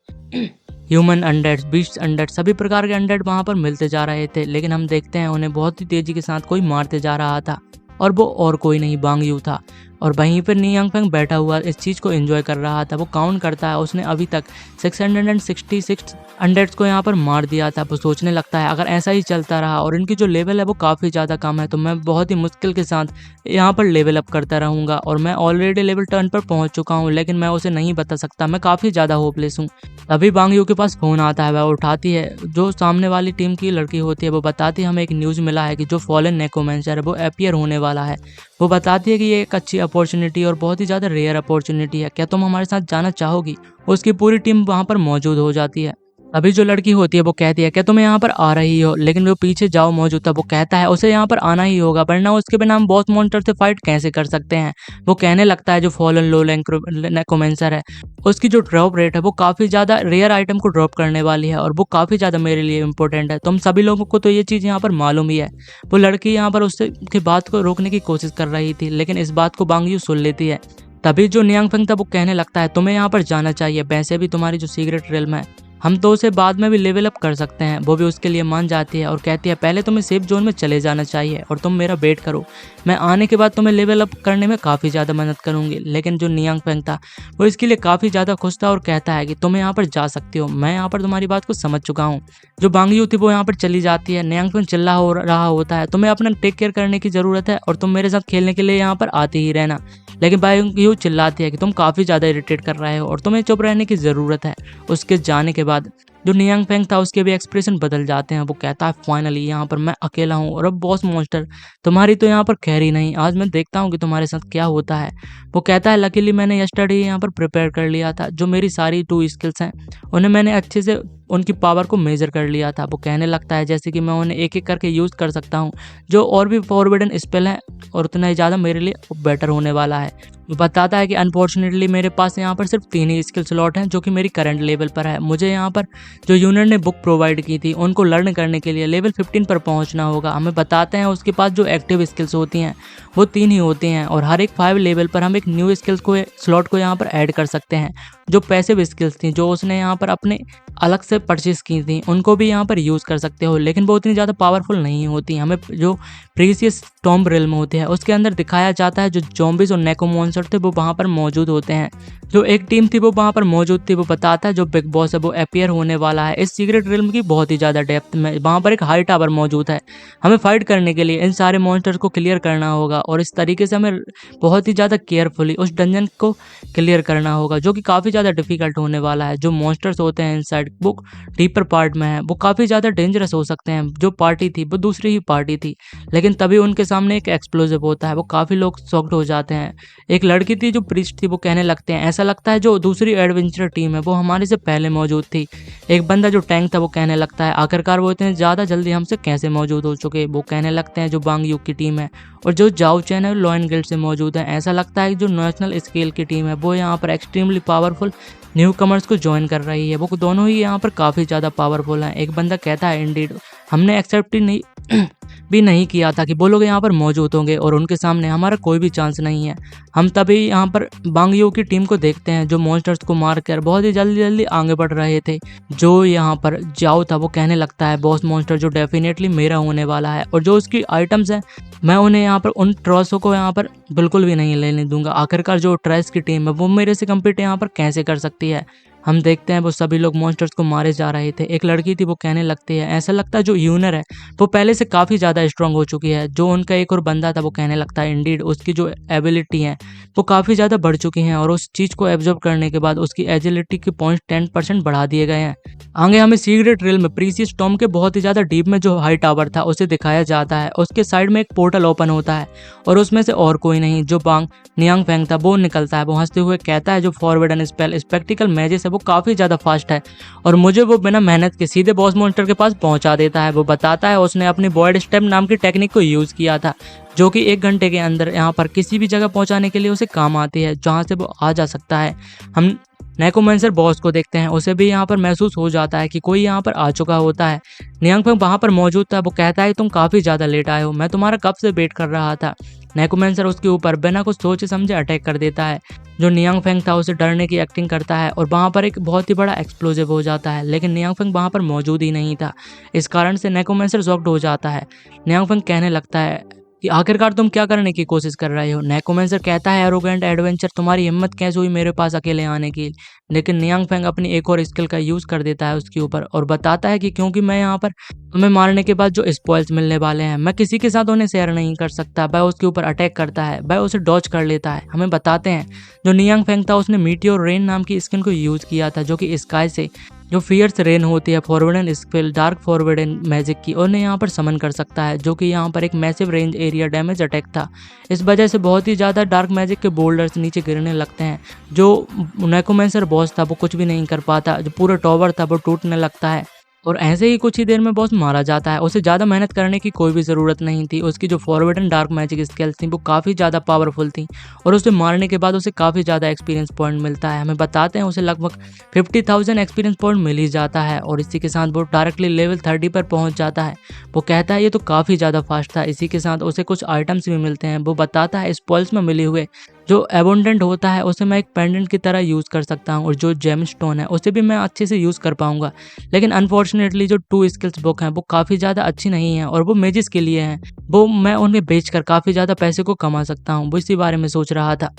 ह्यूमन अनडेड, बीस्ट अनडेड, सभी प्रकार के अनडेड वहाँ पर मिलते जा रहे थे। लेकिन हम देखते हैं उन्हें बहुत ही तेजी के साथ कोई मारते जा रहा था और वो और कोई नहीं बांग यू था। और वहीं पर नियांग फेंग बैठा हुआ इस चीज़ को एंजॉय कर रहा था। वो काउंट करता है, उसने अभी तक 666 अनडेड्स को यहाँ पर मार दिया था। वो सोचने लगता है अगर ऐसा ही चलता रहा और इनकी जो लेवल है वो काफ़ी ज़्यादा कम है तो मैं बहुत ही मुश्किल के साथ यहाँ पर लेवल अप करता रहूँगा। और मैं ऑलरेडी लेवल 10 पर पहुँच चुका हूँ, लेकिन मैं उसे नहीं बता सकता, मैं काफ़ी ज़्यादा होपलेस हूँ। तभी बांग यू के पास फ़ोन आता है, वह उठाती है। जो सामने वाली टीम की लड़की होती है वो बताती है हमें एक न्यूज़ मिला है कि जो फॉलन नेक्रोमैंसर है वो अपीयर होने वाला है। वो बताती है कि ये एक अच्छी अपॉर्चुनिटी और बहुत ही ज़्यादा रेयर अपॉर्चुनिटी है, क्या तुम हमारे साथ जाना चाहोगी। उसकी पूरी टीम वहाँ पर मौजूद हो जाती है। अभी जो लड़की होती है वो कहती है क्या तुम यहाँ पर आ रही हो, लेकिन वो पीछे जाओ मौजूद था। वो कहता है उसे यहाँ पर आना ही होगा, वरना उसके बिना हम बॉस मॉन्स्टर से फाइट कैसे कर सकते हैं। वो कहने लगता है जो फॉलन लो नेक्रोमैंसर है उसकी जो ड्रॉप रेट है वो काफ़ी ज़्यादा रेयर आइटम को ड्रॉप करने वाली है और वो काफ़ी ज़्यादा मेरे लिए इंपॉर्टेंट है। तुम सभी लोगों को तो ये चीज़ यहाँ पर मालूम ही है। वो लड़की यहाँ पर उससे की बात को रोकने की कोशिश कर रही थी, लेकिन इस बात को बांग यू सुन लेती है। तभी जो नियांग फेंग था वो कहने लगता है तुम्हें यहाँ पर जाना चाहिए, वैसे भी तुम्हारी जो सीक्रेट रिल्म है हम तो उसे बाद में भी लेवल अप कर सकते हैं। वो भी उसके लिए मान जाती है और कहती है पहले तुम्हें सेफ जोन में चले जाना चाहिए और तुम मेरा वेट करो, मैं आने के बाद तुम्हें लेवल अप करने में काफ़ी ज़्यादा मदद करूंगी। लेकिन जो नियांग फेंग था वो इसके लिए काफ़ी ज़्यादा खुश था और कहता है कि तुम यहाँ पर जा सकती हो, मैं यहाँ पर तुम्हारी बात को समझ चुका हूँ। जो बांग यू थी वो यहाँ पर चली जाती है। नियांग फेंग चिल्ला हो रहा होता है तुम्हें अपना टेक केयर करने की ज़रूरत है और तुम मेरे साथ खेलने के लिए यहाँ पर आती ही रहना। लेकिन बांग यू चिल्लाती है कि तुम काफ़ी ज़्यादा इरिटेट कर रहे हो और तुम्हें चुप रहने की ज़रूरत है। उसके जाने के बाद जो नियांग फेंग था उसके भी एक्सप्रेशन बदल जाते हैं। वो कहता है फाइनली यहाँ पर मैं अकेला हूँ और अब बॉस मॉन्स्टर तुम्हारी तो यहाँ पर खैर ही नहीं, आज मैं देखता हूँ कि तुम्हारे साथ क्या होता है। वो कहता है लकीली मैंने यस्टरडे यहाँ पर प्रिपेयर कर लिया था, जो मेरी सारी 2 स्किल्स हैं उन्हें मैंने अच्छे से उनकी पावर को मेजर कर लिया था। वो कहने लगता है जैसे कि मैं उन्हें एक एक करके यूज़ कर सकता हूँ, जो और भी फॉरबिडन स्पेल है और उतना ही ज़्यादा मेरे लिए बेटर होने वाला है। वो बताता है कि अनफॉर्चुनेटली मेरे पास यहाँ पर सिर्फ 3 ही स्किल स्लॉट हैं जो कि मेरी करंट लेवल पर है। मुझे यहाँ पर जो यूनिट ने बुक प्रोवाइड की थी उनको लर्न करने के लिए लेवल 15 पर पहुँचना होगा। हमें बताते हैं उसके पास जो एक्टिव स्किल्स होती हैं वो 3 ही होती हैं और हर एक 5 लेवल पर हम एक न्यू स्किल्स को स्लॉट को यहाँ पर ऐड कर सकते हैं। जो पैसिव स्किल्स थी जो उसने यहाँ पर अपने अलग से परचेज की थी उनको भी यहाँ पर यूज़ कर सकते हो, लेकिन वो उतनी ज़्यादा पावरफुल नहीं होती। हमें जो प्रीसियस टॉम्ब रिल्म होते हैं उसके अंदर दिखाया जाता है जो ज़ॉम्बीज और नेक्रोमॉन्स्टर थे वो वहाँ पर मौजूद होते हैं। जो एक टीम थी वो वहाँ पर मौजूद थी। वो बताता है जो बिग बॉस है वो अपीयर होने वाला है इस सीक्रेट रिल्म की बहुत ही ज़्यादा डेप्थ में। वहाँ पर एक हाई टावर मौजूद है, हमें फाइट करने के लिए इन सारे मॉन्स्टर्स को क्लियर करना होगा और इस तरीके से हमें बहुत ही ज़्यादा केयरफुली उस डंजन को क्लियर करना होगा, जो कि काफ़ी ज़्यादा डिफिकल्ट होने वाला है। जो मॉन्स्टर्स होते हैं इनसाइड वो डीपर पार्ट में है, वो काफ़ी ज़्यादा डेंजरस हो सकते हैं। जो पार्टी थी वो दूसरी ही पार्टी थी, लेकिन तभी उनके सामने एक एक्सप्लोजिव होता है, वो काफ़ी लोग शॉक्ड हो जाते हैं। एक लड़की थी जो प्रीस्ट थी, वो कहने लगते हैं ऐसा लगता है जो दूसरी एडवेंचर टीम है वो हमारे से पहले मौजूद थी। एक बंदा जो टैंक था वो कहने लगता है आखिरकार वो इतने ज़्यादा जल्दी हमसे कैसे मौजूद हो चुके। वो कहने लगते हैं जो बांग यू की टीम है और जो जाओ चैन है लॉयन गिल्ड से मौजूद है। ऐसा लगता है कि जो नेशनल स्केल की टीम है वो यहाँ पर एक्सट्रीमली पावरफुल न्यू कमर्स को ज्वाइन कर रही है। वो दोनों ही यहाँ पर काफ़ी ज़्यादा पावरफुल हैं। एक बंदा कहता है इंडीड हमने एक्सेप्ट ही नहीं भी नहीं किया था कि वो लोग यहाँ पर मौजूद होंगे और उनके सामने हमारा कोई भी चांस नहीं है। हम तभी यहाँ पर बांग यू की टीम को देखते हैं जो मॉन्स्टर्स को मारकर बहुत ही जल्दी आगे बढ़ रहे थे। जो यहाँ पर जाओ था वो कहने लगता है बॉस मॉन्स्टर जो डेफिनेटली मेरा होने वाला है और जो उसकी आइटम्स हैं मैं उन्हें यहाँ पर उन ट्रॉसों को यहाँ पर बिल्कुल भी नहीं लेने दूंगा। आखिरकार जो ट्रेस की टीम है वो मेरे से कम्पीट यहाँ पर कैसे कर सकती है। हम देखते हैं वो सभी लोग मॉन्स्टर्स को मारे जा रहे थे। एक लड़की थी, वो कहने लगती है ऐसा लगता है जो यूनर है वो पहले से काफ़ी ज़्यादा स्ट्रांग हो चुकी है। जो उनका एक और बंदा था वो कहने लगता है इंडीड उसकी जो एबिलिटी है वो काफ़ी ज़्यादा बढ़ चुकी हैं और उस चीज़ को एब्जॉर्ब करने के बाद उसकी एजिलिटी के पॉइंट 10% बढ़ा दिए गए हैं। आगे हमें सीक्रेट रियल में प्रीसियस टॉम के बहुत ही ज़्यादा डीप में जो हाई टावर था उसे दिखाया जाता है। उसके साइड में एक पोर्टल ओपन होता है और उसमें से और कोई नहीं जो बांग नियांग फेंग था वो निकलता है। वो हंसते हुए कहता है जो फॉरवर्डन स्पेल स्पेक्टिकल मैजिक है वो काफ़ी ज़्यादा फास्ट है और मुझे वो बिना मेहनत के सीधे बॉस मॉन्स्टर के पास पहुंचा देता है। वो बताता है उसने अपनी बॉयड स्टेप नाम की टेक्निक को यूज़ किया था जो कि 1 घंटे के अंदर यहाँ पर किसी भी जगह पहुंचाने के लिए उसे काम आती है जहाँ से वो आ जा सकता है। हम नेकोमेंसर बॉस को देखते हैं, उसे भी यहाँ पर महसूस हो जाता है कि कोई यहाँ पर आ चुका होता है। नियांग फेंग वहाँ पर मौजूद था। वो कहता है तुम काफ़ी ज़्यादा लेट आए हो, मैं तुम्हारा कब से वेट कर रहा था। नेकोमेंसर उसके ऊपर बिना कुछ सोचे समझे अटैक कर देता है। जो नियांग फेंग था उसे डरने की एक्टिंग करता है और वहाँ पर एक बहुत ही बड़ा एक्सप्लोजिव हो जाता है, लेकिन नियांग फेंग वहाँ पर मौजूद ही नहीं था। इस कारण से नेकोमेंसर शॉक्ड हो जाता है। नियांग फेंग कहने लगता है कि आखिरकार तुम क्या करने की कोशिश कर रहे हो। नेकोमेंसर कहता है एरोगेंट एडवेंचर, तुम्हारी हिम्मत कैसे हुई मेरे पास अकेले आने की। लेकिन नियांग फेंग अपनी एक और स्किल का यूज़ कर देता है उसके ऊपर और बताता है कि क्योंकि मैं यहाँ पर तुम्हें मारने के बाद जो स्पॉइल्स मिलने वाले हैं मैं किसी के साथ उन्हें शेयर नहीं कर सकता। वह उसके ऊपर अटैक करता है, वह उसे डॉज कर लेता है। हमें बताते हैं जो नियांग फेंग था उसने मीटियोर रेन नाम की स्किन को यूज़ किया था जो कि स्काई से जो फियर्स रेन होती है फॉरवर्डन स्किल डार्क फॉरवर्डन मैजिक की उन्हें यहाँ पर समन कर सकता है, जो कि यहाँ पर एक massive range area damage attack था। इस वजह से बहुत ही ज़्यादा डार्क मैजिक के बोल्डर्स नीचे गिरने लगते हैं। जो नेकोमेंसर बॉस था वो कुछ भी नहीं कर पाता, जो पूरा टॉवर था वो टूटने लगता है और ऐसे ही कुछ ही देर में बॉस मारा जाता है। उसे ज़्यादा मेहनत करने की कोई भी ज़रूरत नहीं थी। उसकी जो फॉरवर्डन डार्क मैजिक स्किल्स थी वो काफ़ी ज़्यादा पावरफुल थी और उसे मारने के बाद उसे काफ़ी ज़्यादा एक्सपीरियंस पॉइंट मिलता है। हमें बताते हैं उसे लगभग 50,000 एक्सपीरियंस पॉइंट मिल ही जाता है और इसी के साथ वो डायरेक्टली लेवल 30 पर पहुंच जाता है। वो कहता है ये तो काफ़ी ज़्यादा फास्ट था। इसी के साथ उसे कुछ आइटम्स भी मिलते हैं। वो बताता है स्पॉइल्स में मिले हुए जो एबोंडेंट होता है उसे मैं एक पेंडेंट की तरह यूज़ कर सकता हूँ और जो जेम स्टोन है उसे भी मैं अच्छे से यूज़ कर पाऊंगा। लेकिन अनफॉर्चुनेटली जो 2 स्किल्स बुक हैं वो काफ़ी ज़्यादा अच्छी नहीं है और वो मेजिस के लिए हैं। वो मैं उन्हें बेचकर काफ़ी ज़्यादा पैसे को कमा सकता हूँ। वो इसी बारे में सोच रहा था।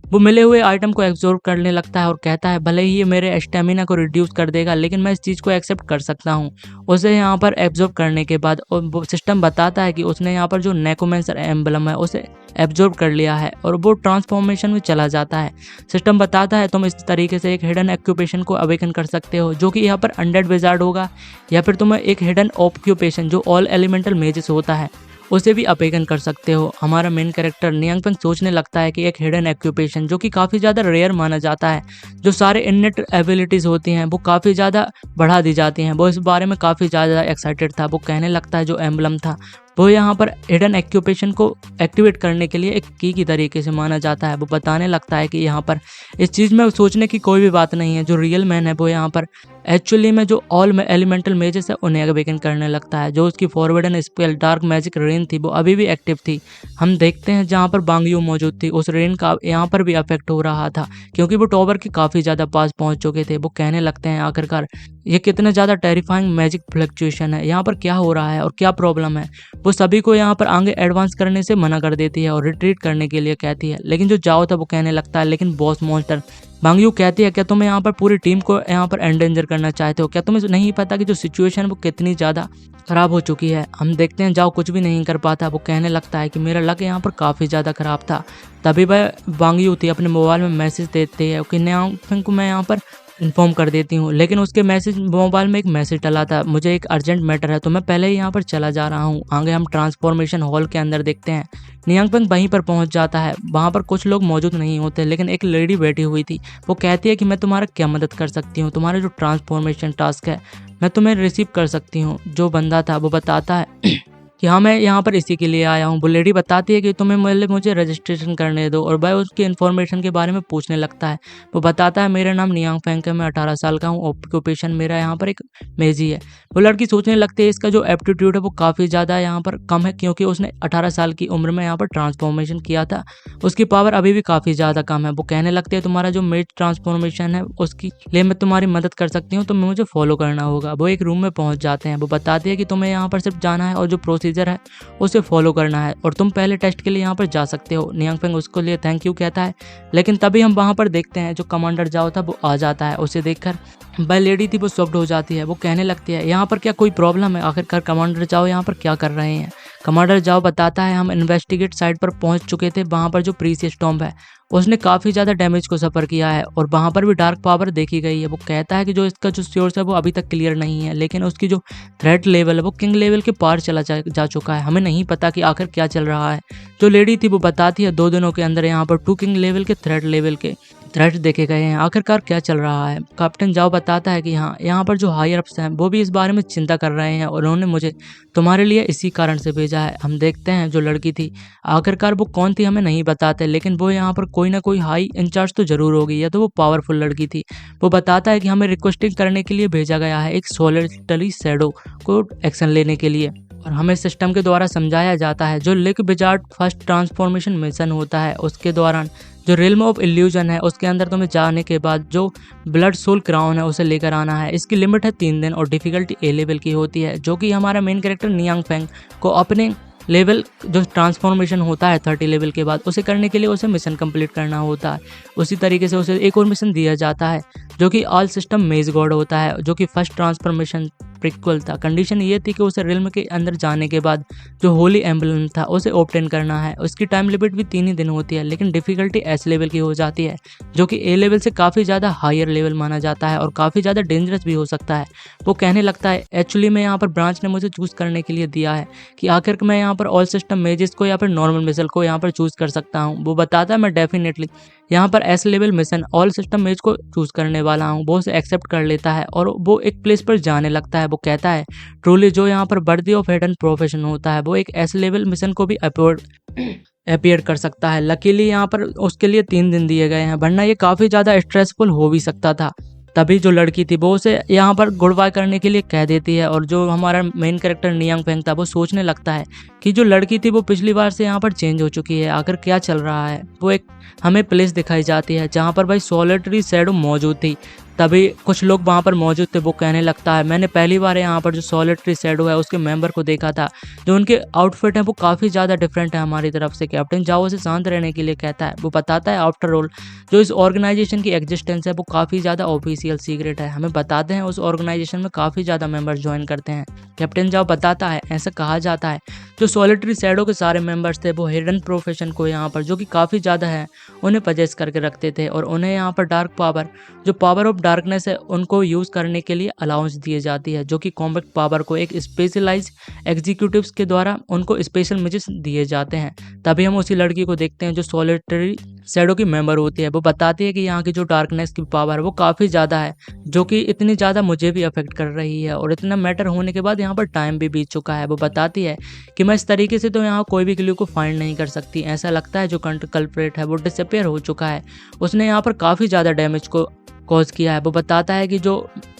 वो मिले हुए आइटम को एब्जॉर्ब करने लगता है और कहता है भले ही ये मेरे स्टेमिना को रिड्यूस कर देगा लेकिन मैं इस चीज़ को एक्सेप्ट कर सकता हूँ। उसे यहाँ पर एब्जॉर्ब करने के बाद वो सिस्टम बताता है कि उसने यहाँ पर जो नेकोमेंसर एम्बलम है उसे एब्जॉर्ब कर लिया है और वो ट्रांसफॉर्मेशन में चला जाता है। सिस्टम बताता है तुम इस तरीके से एक हिडन ऑक्यूपेशन को अवेकन कर सकते हो जो कि यहाँ पर अनडेड विजार्ड होगा, या फिर तुम्हें एक हिडन ऑक्यूपेशन जो ऑल एलिमेंटल मेजेस होता है उसे भी अवेकन कर सकते हो। हमारा मेन कैरेक्टर नियांग फेंग सोचने लगता है कि एक हिडन ऑक्यूपेशन जो कि काफ़ी ज़्यादा रेयर माना जाता है, जो सारे इननेट एबिलिटीज़ होती हैं वो काफ़ी ज़्यादा बढ़ा दी जाती हैं। वो इस बारे में काफ़ी ज़्यादा एक्साइटेड था। वो कहने लगता है जो एम्बलम था वो यहाँ पर हिडन ऑक्यूपेशन को एक्टिवेट करने के लिए एक की तरीके से माना जाता है। वो बताने लगता है कि यहाँ पर इस चीज़ में सोचने की कोई भी बात नहीं है। जो रियल मैन है वो यहाँ पर एक्चुअली में जो ऑल एलिमेंटल मेजेस है उन्हें अवेकन करने लगता है। जो उसकी फॉरवर्डन स्पेल डार्क मैजिक रेन थी वो अभी भी एक्टिव थी। हम देखते हैं जहाँ पर बांगयू मौजूद थी उस रेन का यहाँ पर भी अफेक्ट हो रहा था क्योंकि वो टॉवर के काफ़ी ज़्यादा पास पहुँच चुके थे। वो कहने लगते हैं आखिरकार ये कितना ज़्यादा टेरिफाइंग मैजिक फ्लक्चुएशन है, यहाँ पर क्या हो रहा है और क्या प्रॉब्लम है। वो सभी को यहाँ पर आगे एडवांस करने से मना कर देती है और रिट्रीट करने के लिए कहती है। लेकिन जो जाओ था वो कहने लगता है लेकिन बॉस मॉन्स्टर। बांगयू कहती है क्या तुम यहाँ पर पूरी टीम को यहाँ पर एंडेंजर करना चाहते हो? क्या तुम्हें नहीं पता कि जो सिचुएशन वो कितनी ज़्यादा ख़राब हो चुकी है। हम देखते हैं जाओ कुछ भी नहीं कर पाता। वो कहने लगता है कि मेरा लक यहाँ पर काफ़ी ज़्यादा ख़राब था। तभी वह बांगयू थी अपने मोबाइल में मैसेज देती है कि नियांग फेंग को मैं यहाँ पर इन्फॉर्म कर देती हूँ, लेकिन उसके मैसेज मोबाइल में एक मैसेज डला था मुझे एक अर्जेंट मैटर है तो मैं पहले ही यहाँ पर चला जा रहा हूँ। आगे हम ट्रांसफॉर्मेशन हॉल के अंदर देखते हैं नियांग फेंग वहीं पर पहुंच जाता है। वहाँ पर कुछ लोग मौजूद नहीं होते लेकिन एक लेडी बैठी हुई थी। वो कहती है कि मैं तुम्हारा क्या मदद कर सकती हूँ, तुम्हारा जो ट्रांसफॉर्मेशन टास्क है मैं तुम्हें रिसीव कर सकती हूँ। जो बंदा था वो बताता है कि हाँ मैं यहाँ पर इसी के लिए आया हूँ। वो लेडी बताती है कि तुम्हें मुझे रजिस्ट्रेशन करने दो और वह उसकी इन्फॉर्मेशन के बारे में पूछने लगता है। वो बताता है मेरा नाम नियांग फेंग है, मैं 18 साल का हूँ, ऑक्यूपेशन मेरा यहाँ पर एक मेजी है। वो लड़की सोचने लगती है इसका जो एप्टीट्यूड है वो काफ़ी ज़्यादा यहाँ पर कम है क्योंकि उसने 18 साल की उम्र में यहाँ पर ट्रांसफॉर्मेशन किया था। उसकी पावर अभी भी काफ़ी ज़्यादा कम है। वो कहने लगती है तुम्हारा जो मेज ट्रांसफॉर्मेशन है उसकी लिए मैं तुम्हारी मदद कर सकती हूँ, तुम्हें मुझे फॉलो करना होगा। वो एक रूम में पहुँच जाते हैं। वो बताती है कि तुम्हें यहाँ पर सिर्फ जाना है और जो प्रोसीजर प्रोसीजर है उसे फॉलो करना है और तुम पहले टेस्ट के लिए यहाँ पर जा सकते हो। नियांग फेंग उसको लिए थैंक यू कहता है, लेकिन तभी हम वहाँ पर देखते हैं जो कमांडर जाओ था वो आ जाता है। उसे देखकर वह लेडी थी वो शॉक्ड हो जाती है। वो कहने लगती है यहाँ पर क्या कोई प्रॉब्लम है, आखिरकार कमांडर जाओ यहाँ पर क्या कर रहे हैं। कमांडर जाओ बताता है हम इन्वेस्टिगेट साइट पर पहुंच चुके थे, वहाँ पर जो प्रीसियस टॉम्ब है उसने काफ़ी ज़्यादा डैमेज को सफ़र किया है और वहाँ पर भी डार्क पावर देखी गई है। वो कहता है कि जो इसका जो सोर्स है वो अभी तक क्लियर नहीं है, लेकिन उसकी जो थ्रेट लेवल है वो किंग लेवल के पार चला जा चुका है। हमें नहीं पता कि आखिर क्या चल रहा है। जो लेडी थी वो बताती है 2 दिनों के अंदर यहाँ पर 2 किंग लेवल के थ्रेट लेवल के थ्रेट्स देखे गए हैं, आखिरकार क्या चल रहा है। कैप्टन जाओ बताता है कि हाँ यहाँ पर जो हायर अप्स हैं वो भी इस बारे में चिंता कर रहे हैं और उन्होंने मुझे तुम्हारे लिए इसी कारण से भेजा है। हम देखते हैं जो लड़की थी आखिरकार वो कौन थी हमें नहीं बताते, लेकिन वो यहाँ पर कोई ना कोई हाई इंचार्ज तो जरूर होगी या तो वो पावरफुल लड़की थी। वो बताता है कि हमें रिक्वेस्टिंग करने के लिए भेजा गया है एक सोलिटरी शैडो को एक्शन लेने के लिए, और हमें सिस्टम के द्वारा समझाया जाता है जो लिक विजार्ड फर्स्ट ट्रांसफॉर्मेशन मिशन होता है उसके दौरान जो रिल्म ऑफ इल्यूजन है उसके अंदर तुम्हें जाने के बाद जो ब्लड सोल क्राउन है उसे लेकर आना है। इसकी लिमिट है 3 दिन और डिफिकल्टी ए लेवल की होती है, जो कि हमारा मेन कैरेक्टर नियांग फेंग को अपने लेवल जो ट्रांसफॉर्मेशन होता है 30 लेवल के बाद उसे करने के लिए उसे मिशन कंप्लीट करना होता है। उसी तरीके से उसे एक और मिशन दिया जाता है जो कि ऑल सिस्टम मेज गॉड होता है, जो कि फर्स्ट ट्रांसफॉर्मेशन प्रिक्वल था। कंडीशन ये थी कि उसे रिल्म के अंदर जाने के बाद जो होली एम्बलम था उसे ऑब्टेन करना है। उसकी टाइम लिमिट भी 3 ही दिन होती है, लेकिन डिफिकल्टी एस लेवल की हो जाती है जो कि ए लेवल से काफ़ी ज़्यादा हायर लेवल माना जाता है और काफ़ी ज़्यादा डेंजरस भी हो सकता है। वो कहने लगता है एक्चुअली मैं यहाँ पर ब्रांच ने मुझे चूज़ करने के लिए दिया है कि आखिर मैं यहाँ पर ऑल सिस्टम मेजिस को या फिर नॉर्मल मिसल को यहाँ पर चूज़ कर सकता हूँ। वो बताता है मैं डेफिनेटली यहाँ पर S level mission all system मेज को चूज़ करने वाला हूँ। वो उसे एक्सेप्ट कर लेता है और वो एक प्लेस पर जाने लगता है। वो कहता है ट्रूली जो यहाँ पर बर्दी ऑफ हिडन प्रोफेशन होता है वो एक एस लेवल मिशन को भी अपीयर कर सकता है। लकीली यहाँ पर उसके लिए 3 दिन दिए गए हैं, वरना ये काफ़ी ज़्यादा स्ट्रेसफुल हो भी सकता था। तभी जो लड़की थी वो उसे यहाँ पर गुड बाय करने के लिए कह देती है और जो हमारा मेन कैरेक्टर नियांग फेंग था वो सोचने लगता है कि जो लड़की थी वो पिछली बार से यहाँ पर चेंज हो चुकी है, आखिर क्या चल रहा है। वो एक हमें प्लेस दिखाई जाती है जहाँ पर भाई सोलिटरी शैडो मौजूद थी। तभी कुछ लोग वहाँ पर मौजूद थे। वो कहने लगता है मैंने पहली बार यहाँ पर जो सोलिटरी शैडो है उसके मेंबर को देखा था, जो उनके आउटफिट है वो काफ़ी ज़्यादा डिफरेंट है हमारी तरफ से। कैप्टन जाओ से शांत रहने के लिए कहता है। वो बताता है आफ्टर ऑल जो इस ऑर्गेनाइजेशन की एग्जिस्टेंस है वो काफ़ी ज़्यादा ऑफिशियल सीक्रेट है। हमें बताते हैं उस ऑर्गेनाइजेशन में काफ़ी ज़्यादा मेंबर्स ज्वाइन करते हैं। कैप्टन जाओ बताता है ऐसा कहा जाता है जो सोलिटरी शैडो के सारे मेंबर्स थे वो हिडन प्रोफेशन को यहाँ पर जो कि काफ़ी ज़्यादा है उन्हें पजेस करके रखते थे और उन्हें यहाँ पर डार्क पावर जो पावर ऑफ डार्कनेस है उनको यूज़ करने के लिए अलाउंस दी जाती है, जो कि कॉम्बैक्ट पावर को एक स्पेशलाइज एग्जीक्यूटिव्स के द्वारा उनको स्पेशल मैसेज दिए जाते हैं। तभी हम उसी लड़की को देखते हैं जो सोलिटरी शैडो की मेंबर होती है। वो बताती है कि यहाँ की जो डार्कनेस की पावर है वो काफ़ी ज़्यादा है, जो कि इतनी ज़्यादा मुझे भी अफेक्ट कर रही है और इतना मैटर होने के बाद यहाँ पर टाइम भी बीत चुका है। वो बताती है कि मैं इस तरीके से तो यहाँ कोई भी क्लू को फाइंड नहीं कर सकती। ऐसा लगता है जो कल्प्रेट है वो डिसअपियर हो चुका है, उसने यहाँ पर काफ़ी ज़्यादा डैमेज को कॉज किया है। वो बताता है कि जो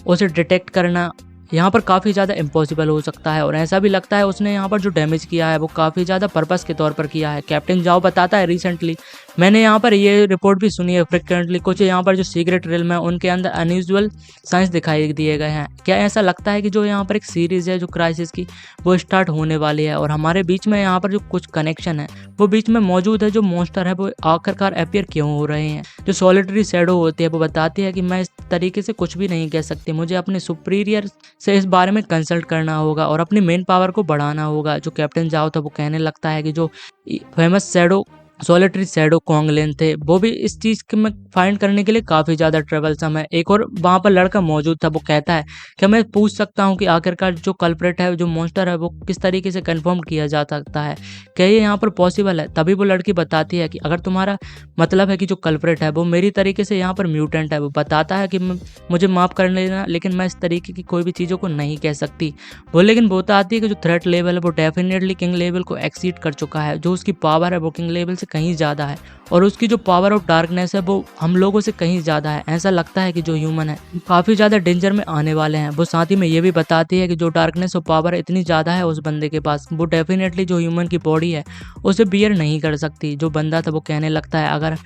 उसे डिटेक्ट करना यहाँ पर काफ़ी ज़्यादा इम्पॉसिबल हो सकता है और ऐसा भी लगता है उसने यहाँ पर जो डैमेज किया है वो काफ़ी ज़्यादा पर्पस के तौर पर किया है। कैप्टन जाओ बताता है रिसेंटली मैंने यहाँ पर ये रिपोर्ट भी सुनी है फ्रिक्वेंटली कुछ यहाँ पर जो सीक्रेट रिल्म है उनके अंदर अनयूजुअल साइंस दिखाई दिए गए हैं। क्या ऐसा लगता है कि जो यहाँ पर एक सीरीज़ है जो क्राइसिस की वो स्टार्ट होने वाली है और हमारे बीच में यहाँ पर जो कुछ कनेक्शन है वो बीच में मौजूद है, जो मॉन्स्टर है वो आखिरकार अपीयर क्यों हो रहे हैं। जो सोलिटरी शैडो होती है वो बताती है कि मैं इस तरीके से कुछ भी नहीं कह सकती, मुझे अपने सुपीरियर से इस बारे में कंसल्ट करना होगा और अपनी मेन पावर को बढ़ाना होगा। जो कैप्टन जाओ था वो कहने लगता है कि जो फेमस शैडो सोलिटरी शैडो कॉन्गलेन थे वो भी इस चीज़ के में फाइंड करने के लिए काफ़ी ज़्यादा ट्रेवलसम है। एक और वहाँ पर लड़का मौजूद था। वो कहता है कि मैं पूछ सकता हूँ कि आखिरकार जो कल्प्रेट है जो मॉन्स्टर है वो किस तरीके से कंफर्म किया जा सकता है, क्या ये यहाँ पर पॉसिबल है। तभी वो लड़की बताती है कि अगर तुम्हारा मतलब है कि जो कल्प्रेट है वो मेरी तरीके से यहाँ पर म्यूटेंट है। वो बताता है कि मुझे माफ़ कर लेना लेकिन मैं इस तरीके की कोई भी चीज़ों को नहीं कह सकती। वो लेकिन बताती है कि जो थ्रेट लेवल है वो डेफिनेटली किंग लेवल को एक्सीड कर चुका है, जो उसकी पावर है वो किंग लेवल से कहीं ज़्यादा है और उसकी जो पावर ऑफ डार्कनेस है वो हम लोगों से कहीं ज़्यादा है। ऐसा लगता है कि जो ह्यूमन है काफ़ी ज़्यादा डेंजर में आने वाले हैं। वो साथ ही में ये भी बताती है कि जो डार्कनेस और पावर इतनी ज़्यादा है उस बंदे के पास, वो डेफिनेटली जो ह्यूमन की बॉडी है उसे बियर नहीं कर सकती। जो बंदा था वो कहने लगता है अगर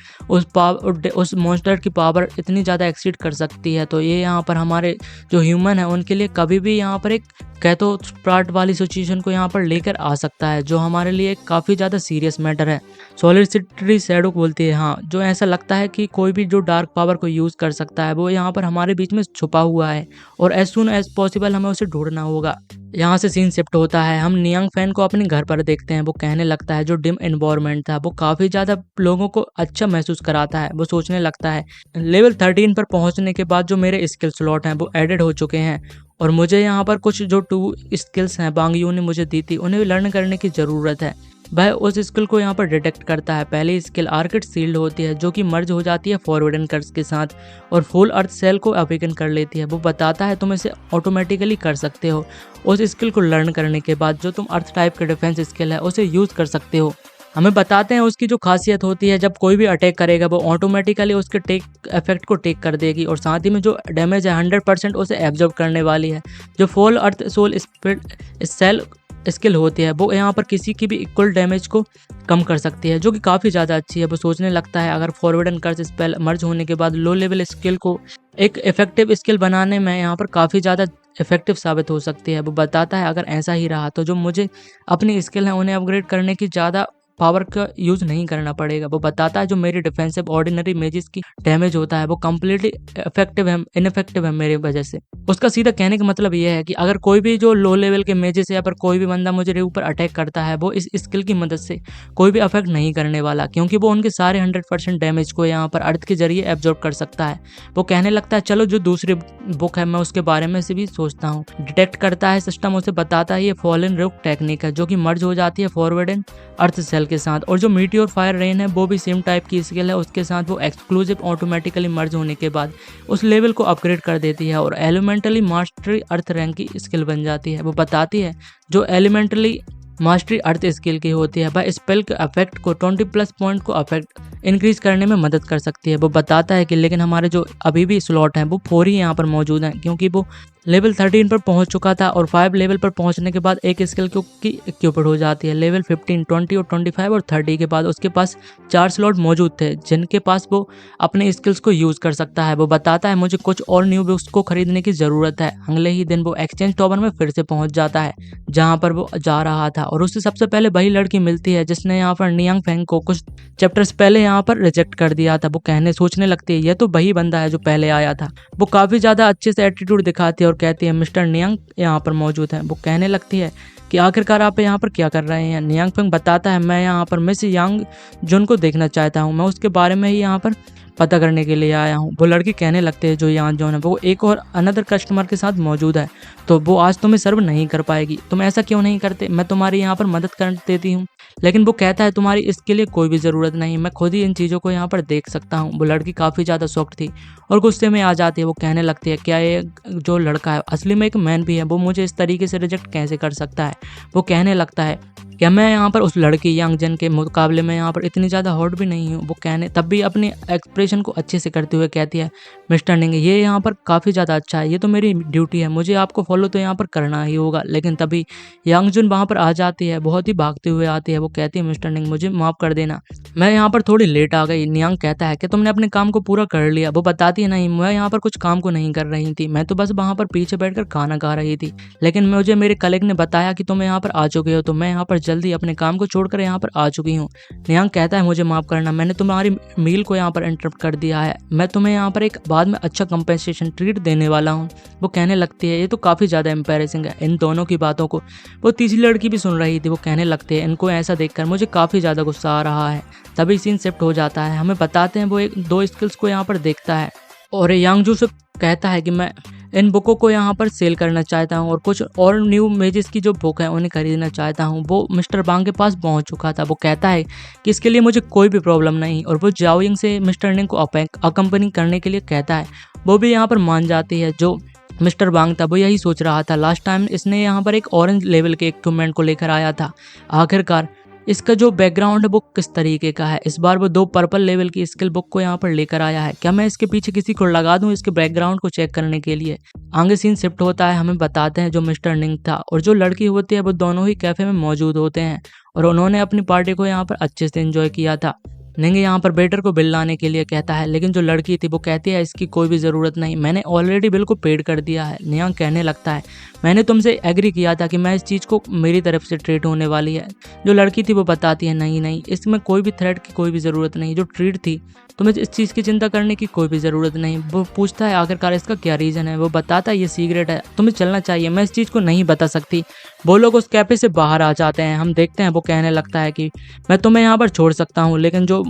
उस मॉन्स्टर की पावर इतनी ज़्यादा एक्सीड कर सकती है तो ये यहाँ पर हमारे जो ह्यूमन है उनके लिए कभी भी यहाँ पर एक कैथो स्प्राट वाली सिचुएशन को यहाँ पर लेकर आ सकता है, जो हमारे लिए काफ़ी ज़्यादा सीरियस मैटर है। सॉलिसिटरी शैडो बोलती है हाँ, जो ऐसा लगता है कि कोई भी जो डार्क पावर को यूज़ कर सकता है वो यहाँ पर हमारे बीच में छुपा हुआ है और एज सुन एज पॉसिबल हमें उसे ढूंढना होगा। यहाँ से सीन शिफ्ट होता है, हम नियांग फैन को अपने घर पर देखते हैं। वो कहने लगता है जो डिम एनवायरनमेंट था वो काफ़ी ज़्यादा लोगों को अच्छा महसूस कराता है। वो सोचने लगता है लेवल 13 पर पहुँचने के बाद जो मेरे स्किल स्लॉट हैं वो एडेड हो चुके हैं और मुझे यहाँ पर कुछ जो 2 स्किल्स हैं बांग यू ने मुझे दी थी उन्हें लर्न करने की ज़रूरत है। वह उस स्किल को यहाँ पर डिटेक्ट करता है। पहली स्किल आर्किड सील्ड होती है जो कि मर्ज हो जाती है फॉरवर्डन कर्स के साथ और फुल अर्थ सेल को अवेकन कर लेती है। वो बताता है तुम इसे ऑटोमेटिकली कर सकते हो। उस स्किल को लर्न करने के बाद जो तुम अर्थ टाइप के डिफेंस स्किल है उसे यूज़ कर सकते हो। हमें बताते हैं उसकी जो खासियत होती है जब कोई भी अटैक करेगा वो ऑटोमेटिकली उसके टेक इफेक्ट को टेक कर देगी और साथ ही में जो डैमेज है 100% उसे एब्जॉर्ब करने वाली है। जो फॉल अर्थ सोल स्पिरिट सेल स्किल होती है वो यहाँ पर किसी की भी इक्वल डैमेज को कम कर सकती है, जो कि काफ़ी ज़्यादा अच्छी है। वो सोचने लगता है अगर फॉरवर्डन कर्स स्पेल मर्ज होने के बाद लो लेवल स्किल को एक इफेक्टिव स्किल बनाने में यहाँ पर काफ़ी ज़्यादा इफेक्टिव साबित हो सकती है। वो बताता है अगर ऐसा ही रहा तो जो मुझे अपनी स्किल है उन्हें अपग्रेड करने की ज़्यादा पावर का यूज़ नहीं करना पड़ेगा। वो बताता है जो मेरी डिफेंसिव ऑर्डिनरी मेजिस की डैमेज होता है वो कम्प्लीटली इनफेक्टिव है मेरी वजह से। उसका सीधा कहने का मतलब ये है कि अगर कोई भी जो लो लेवल के मेजिस या पर कोई भी बंदा मुझे ऊपर अटैक करता है वो इस स्किल की मदद से कोई भी अफेक्ट नहीं करने वाला, क्योंकि वो उनके सारे 100% डैमेज को यहाँ पर अर्थ के जरिए एब्जॉर्ब कर सकता है। वो कहने लगता है चलो जो दूसरी बुक है मैं उसके बारे में से भी सोचता हूँ। डिटेक्ट करता है सिस्टम, उसे बताता है ये फॉलन रुक टेक्निक है जो कि मर्ज हो जाती है फॉरवर्ड एंड अर्थ सेल के साथ, और जो मीटियोर फायर रेन है वो भी सेम टाइप की स्किल है। उसके साथ वो एक्सक्लूसिव ऑटोमेटिकली मर्ज होने के बाद उस लेवल को अपग्रेड कर देती है और एलिमेंटली मास्टरी अर्थ रैंक की स्किल बन जाती है। वो बताती है जो एलिमेंटली मास्टरी अर्थ स्किल की होती है वह स्पेल के अफेक्ट को 20+ पॉइंट को अफेक्ट इंक्रीज करने में मदद कर सकती है। वो बताता है कि लेकिन हमारे जो अभी भी स्लॉट हैं वो 4 ही यहाँ पर मौजूद हैं, क्योंकि वो लेवल 13 पर पहुंच चुका था और 5 लेवल पर पहुंचने के बाद एक स्किल की इक्विप्ड हो जाती है। लेवल 15, 20 और 25 और 30 के बाद उसके पास 4 स्लॉट मौजूद थे जिनके पास वो अपने स्किल्स को यूज़ कर सकता है। वो बताता है मुझे कुछ और न्यू बुक्स को खरीदने की ज़रूरत है। अगले ही दिन वो एक्सचेंज टॉवर में फिर से पहुंच जाता है जहाँ पर वो जा रहा था और उससे सबसे पहले वही लड़की मिलती है जिसने यहाँ पर नियांग फेंग को कुछ चैप्टर्स पहले यहाँ पर रिजेक्ट कर दिया था। वो सोचने लगती है ये तो वही बंदा है जो पहले आया था। वो काफ़ी ज़्यादा अच्छे से एटीट्यूड दिखाती है और कहती है मिस्टर नियांग यहाँ पर मौजूद है। वो कहने लगती है कि आखिरकार आप यहाँ पर क्या कर रहे हैं। नियांग फेंग बताता है मैं यहाँ पर मिस यांग जुन को देखना चाहता हूँ, मैं उसके बारे में ही यहाँ पर पता करने के लिए आया हूँ। वो लड़की कहने लगते हैं जो यांग जॉन है वो एक और अनदर कस्टमर के साथ मौजूद है तो वो आज तुम्हें सर्व नहीं कर पाएगी। तुम ऐसा क्यों नहीं करते, मैं तुम्हारी यहाँ पर मदद कर देती हूँ। लेकिन वो कहता है तुम्हारी इसके लिए कोई भी ज़रूरत नहीं, मैं खुद ही इन चीज़ों को यहाँ पर देख सकता हूँ। वो लड़की काफ़ी ज़्यादा शॉक्ड थी और गुस्से में आ जाती है। वो कहने लगती है क्या ये जो लड़का है असली में एक मैन भी है, वो मुझे इस तरीके से रिजेक्ट कैसे कर सकता है। वो कहने लगता है क्या मैं यहाँ पर उस लड़की यांग जन के मुकाबले में यहाँ पर इतनी ज़्यादा हॉट भी नहीं हूँ। वो कहने तब भी अपने एक्सप्रेशन को अच्छे से करते हुए कहती है मिस्टर निंग ये यहाँ पर काफ़ी ज़्यादा अच्छा है, ये तो मेरी ड्यूटी है, मुझे आपको फॉलो तो यहाँ पर करना ही होगा। लेकिन तभी यांग जुन वहाँ पर आ जाती है, बहुत ही भागते हुए आती है। वो कहती है मिस्टर निंग मुझे माफ़ कर देना, मैं यहाँ पर थोड़ी लेट आ गई। नियांग कहता है कि तुमने अपने काम को पूरा कर लिया। वो बताती है नहीं मैं यहाँ पर कुछ काम को नहीं कर रही थी, मैं तो बस वहाँ पर पीछे बैठकर खाना खा रही थी, लेकिन मुझे मेरे कलीग ने बताया कि तुम यहाँ पर आ चुके हो तो मैं यहाँ पर जल्दी अपने काम को छोड़कर यहाँ पर आ चुकी हूँ। नियांग कहता है मुझे माफ़ करना, मैंने तुम्हारी मील को यहाँ पर इंटरप्ट कर दिया है, मैं तुम्हें यहाँ पर एक बाद में अच्छा कंपेंसेशन ट्रीट देने वाला हूँ। वो कहने लगती है ये तो काफ़ी ज़्यादा एम्पैरेसिंग है। इन दोनों की बातों को वो तीसरी लड़की भी सुन रही थी। वो कहने लगती है इनको ऐसा देखकर मुझे काफ़ी ज़्यादा गुस्सा आ रहा है। तभी सीन शिफ्ट हो जाता है, हमें बताते हैं वो एक 2 स्किल्स को यहाँ पर देखता है और यांगजू से कहता है कि मैं इन बुकों को यहाँ पर सेल करना चाहता हूँ और कुछ और न्यू मेजेस की जो बुक है उन्हें खरीदना चाहता हूँ। वो मिस्टर बांग के पास पहुँच चुका था। वो कहता है कि इसके लिए मुझे कोई भी प्रॉब्लम नहीं और वो जाओयिंग से मिस्टर निंग को अकम्पनी करने के लिए कहता है। वो भी यहाँ पर मान जाती है। जो मिस्टर बांग था वो यही सोच रहा था, लास्ट टाइम इसने यहाँ पर एक ऑरेंज लेवल के इक्विपमेंट को लेकर आया था, आखिरकार इसका जो बैकग्राउंड है वो किस तरीके का है। इस बार वो 2 पर्पल लेवल की स्किल बुक को यहाँ पर लेकर आया है। क्या मैं इसके पीछे किसी को लगा दूं इसके बैकग्राउंड को चेक करने के लिए। आगे सीन शिफ्ट होता है, हमें बताते हैं जो मिस्टर निंग था और जो लड़की होती है वो दोनों ही कैफे में मौजूद होते हैं और उन्होंने अपनी पार्टी को यहाँ पर अच्छे से एंजॉय किया था। निंग यहाँ पर वेटर को बिल लाने के लिए कहता है, लेकिन जो लड़की थी वो कहती है इसकी कोई भी ज़रूरत नहीं, मैंने ऑलरेडी बिल को पेड कर दिया है। नियांग कहने लगता है, मैंने तुमसे एग्री किया था कि मैं इस चीज़ को मेरी तरफ से ट्रीट होने वाली है। जो लड़की थी वो बताती है, नहीं नहीं, इसमें कोई भी थ्रेट की कोई भी ज़रूरत नहीं, जो ट्रीट थी तुम्हें इस चीज़ की चिंता करने की कोई भी ज़रूरत नहीं। वो पूछता है आखिरकार इसका क्या रीज़न है। वो बताता है ये सीक्रेट है, तुम्हें चलना चाहिए, मैं इस चीज़ को नहीं बता सकती। वो लोग उस कैफे से बाहर आ जाते हैं। हम देखते हैं वो कहने लगता है कि मैं तुम्हें यहाँ पर छोड़ सकता हूँ, लेकिन जो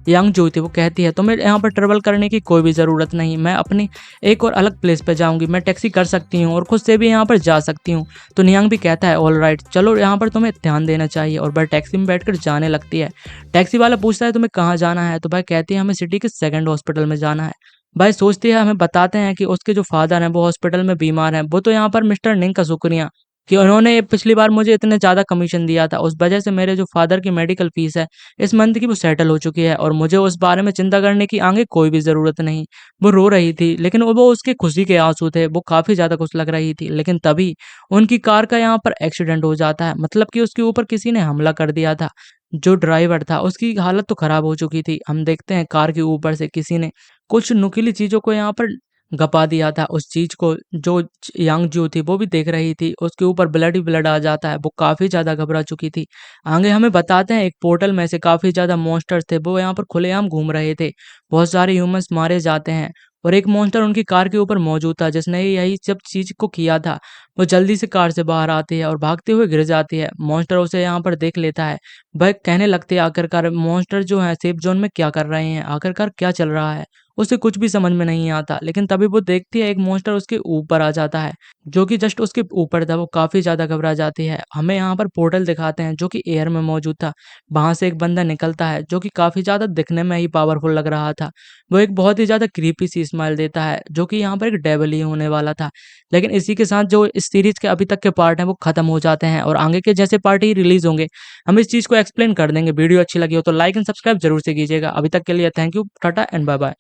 यंग जो थी वो कहती है तुम्हें यहाँ पर ट्रेवल करने की कोई भी ज़रूरत नहीं, मैं अपनी एक और अलग प्लेस पे जाऊँगी, मैं टैक्सी कर सकती हूँ और खुद से भी यहाँ पर जा सकती हूँ। तो नियांग भी कहता है ऑल राइट, चलो यहाँ पर तुम्हें ध्यान देना चाहिए, और वह टैक्सी में बैठकर जाने लगती है। टैक्सी वाला पूछता है तुम्हें कहाँ जाना है, तो भाई कहती है हमें सिटी के सेकंड हॉस्पिटल में जाना है। भाई सोचती है, हमें बताते हैं कि उसके जो फादर हैं वो हॉस्पिटल में बीमार हैं। वो तो यहाँ पर मिस्टर निंग का शुक्रिया कि उन्होंने पिछली बार मुझे इतने ज़्यादा कमीशन दिया था, उस वजह से मेरे जो फादर की मेडिकल फीस है इस मंथ की वो सेटल हो चुकी है और मुझे उस बारे में चिंता करने की आगे कोई भी ज़रूरत नहीं। वो रो रही थी, लेकिन वो उसके खुशी के आंसू थे, वो काफ़ी ज़्यादा खुश लग रही थी। लेकिन तभी उनकी कार का यहाँ पर एक्सीडेंट हो जाता है, मतलब कि उसके ऊपर किसी ने हमला कर दिया था। जो ड्राइवर था उसकी हालत तो खराब हो चुकी थी। हम देखते हैं कार के ऊपर से किसी ने कुछ नुकीली चीज़ों को यहाँ पर घपा दिया था। उस चीज़ को जो यांग जो थी वो भी देख रही थी, उसके ऊपर ब्लड ही ब्लड आ जाता है। वो काफ़ी ज़्यादा घबरा चुकी थी। आगे हमें बताते हैं एक पोर्टल में से काफ़ी ज़्यादा मॉन्स्टर्स थे, वो यहाँ पर खुलेआम घूम रहे थे। बहुत सारे ह्यूमंस मारे जाते हैं और एक मॉन्स्टर उनकी कार के ऊपर मौजूद था जिसने यही सब चीज़ को किया था। वो जल्दी से कार से बाहर आती है और भागते हुए गिर जाती है। मॉन्स्टर उसे यहाँ पर देख लेता है। वह कहने लगती है आखिरकार मॉन्स्टर जो है सेफ जोन में क्या कर रहे हैं, आखिरकार क्या चल रहा है। उसे कुछ भी समझ में नहीं आता, लेकिन तभी वो देखती है एक मॉन्स्टर उसके ऊपर आ जाता है, जो कि जस्ट उसके ऊपर था। वो काफ़ी ज़्यादा घबरा जाती है। हमें यहाँ पर पोर्टल दिखाते हैं जो कि एयर में मौजूद था। वहाँ से एक बंदा निकलता है जो कि काफ़ी ज़्यादा दिखने में ही पावरफुल लग रहा था। वो एक बहुत ही ज़्यादा क्रीपी सी स्माइल देता है, जो कि यहाँ पर एक डेविल ही होने वाला था। लेकिन इसी के साथ जो इस सीरीज़ के अभी तक के पार्ट हैं वो खत्म हो जाते हैं और आगे के जैसे पार्ट ही रिलीज़ होंगे। हम इस चीज़ को एक्सप्लेन कर देंगे। वीडियो अच्छी लगी हो तो लाइक एंड सब्सक्राइब जरूर से कीजिएगा। अभी तक के लिए thank you, tata and bye bye.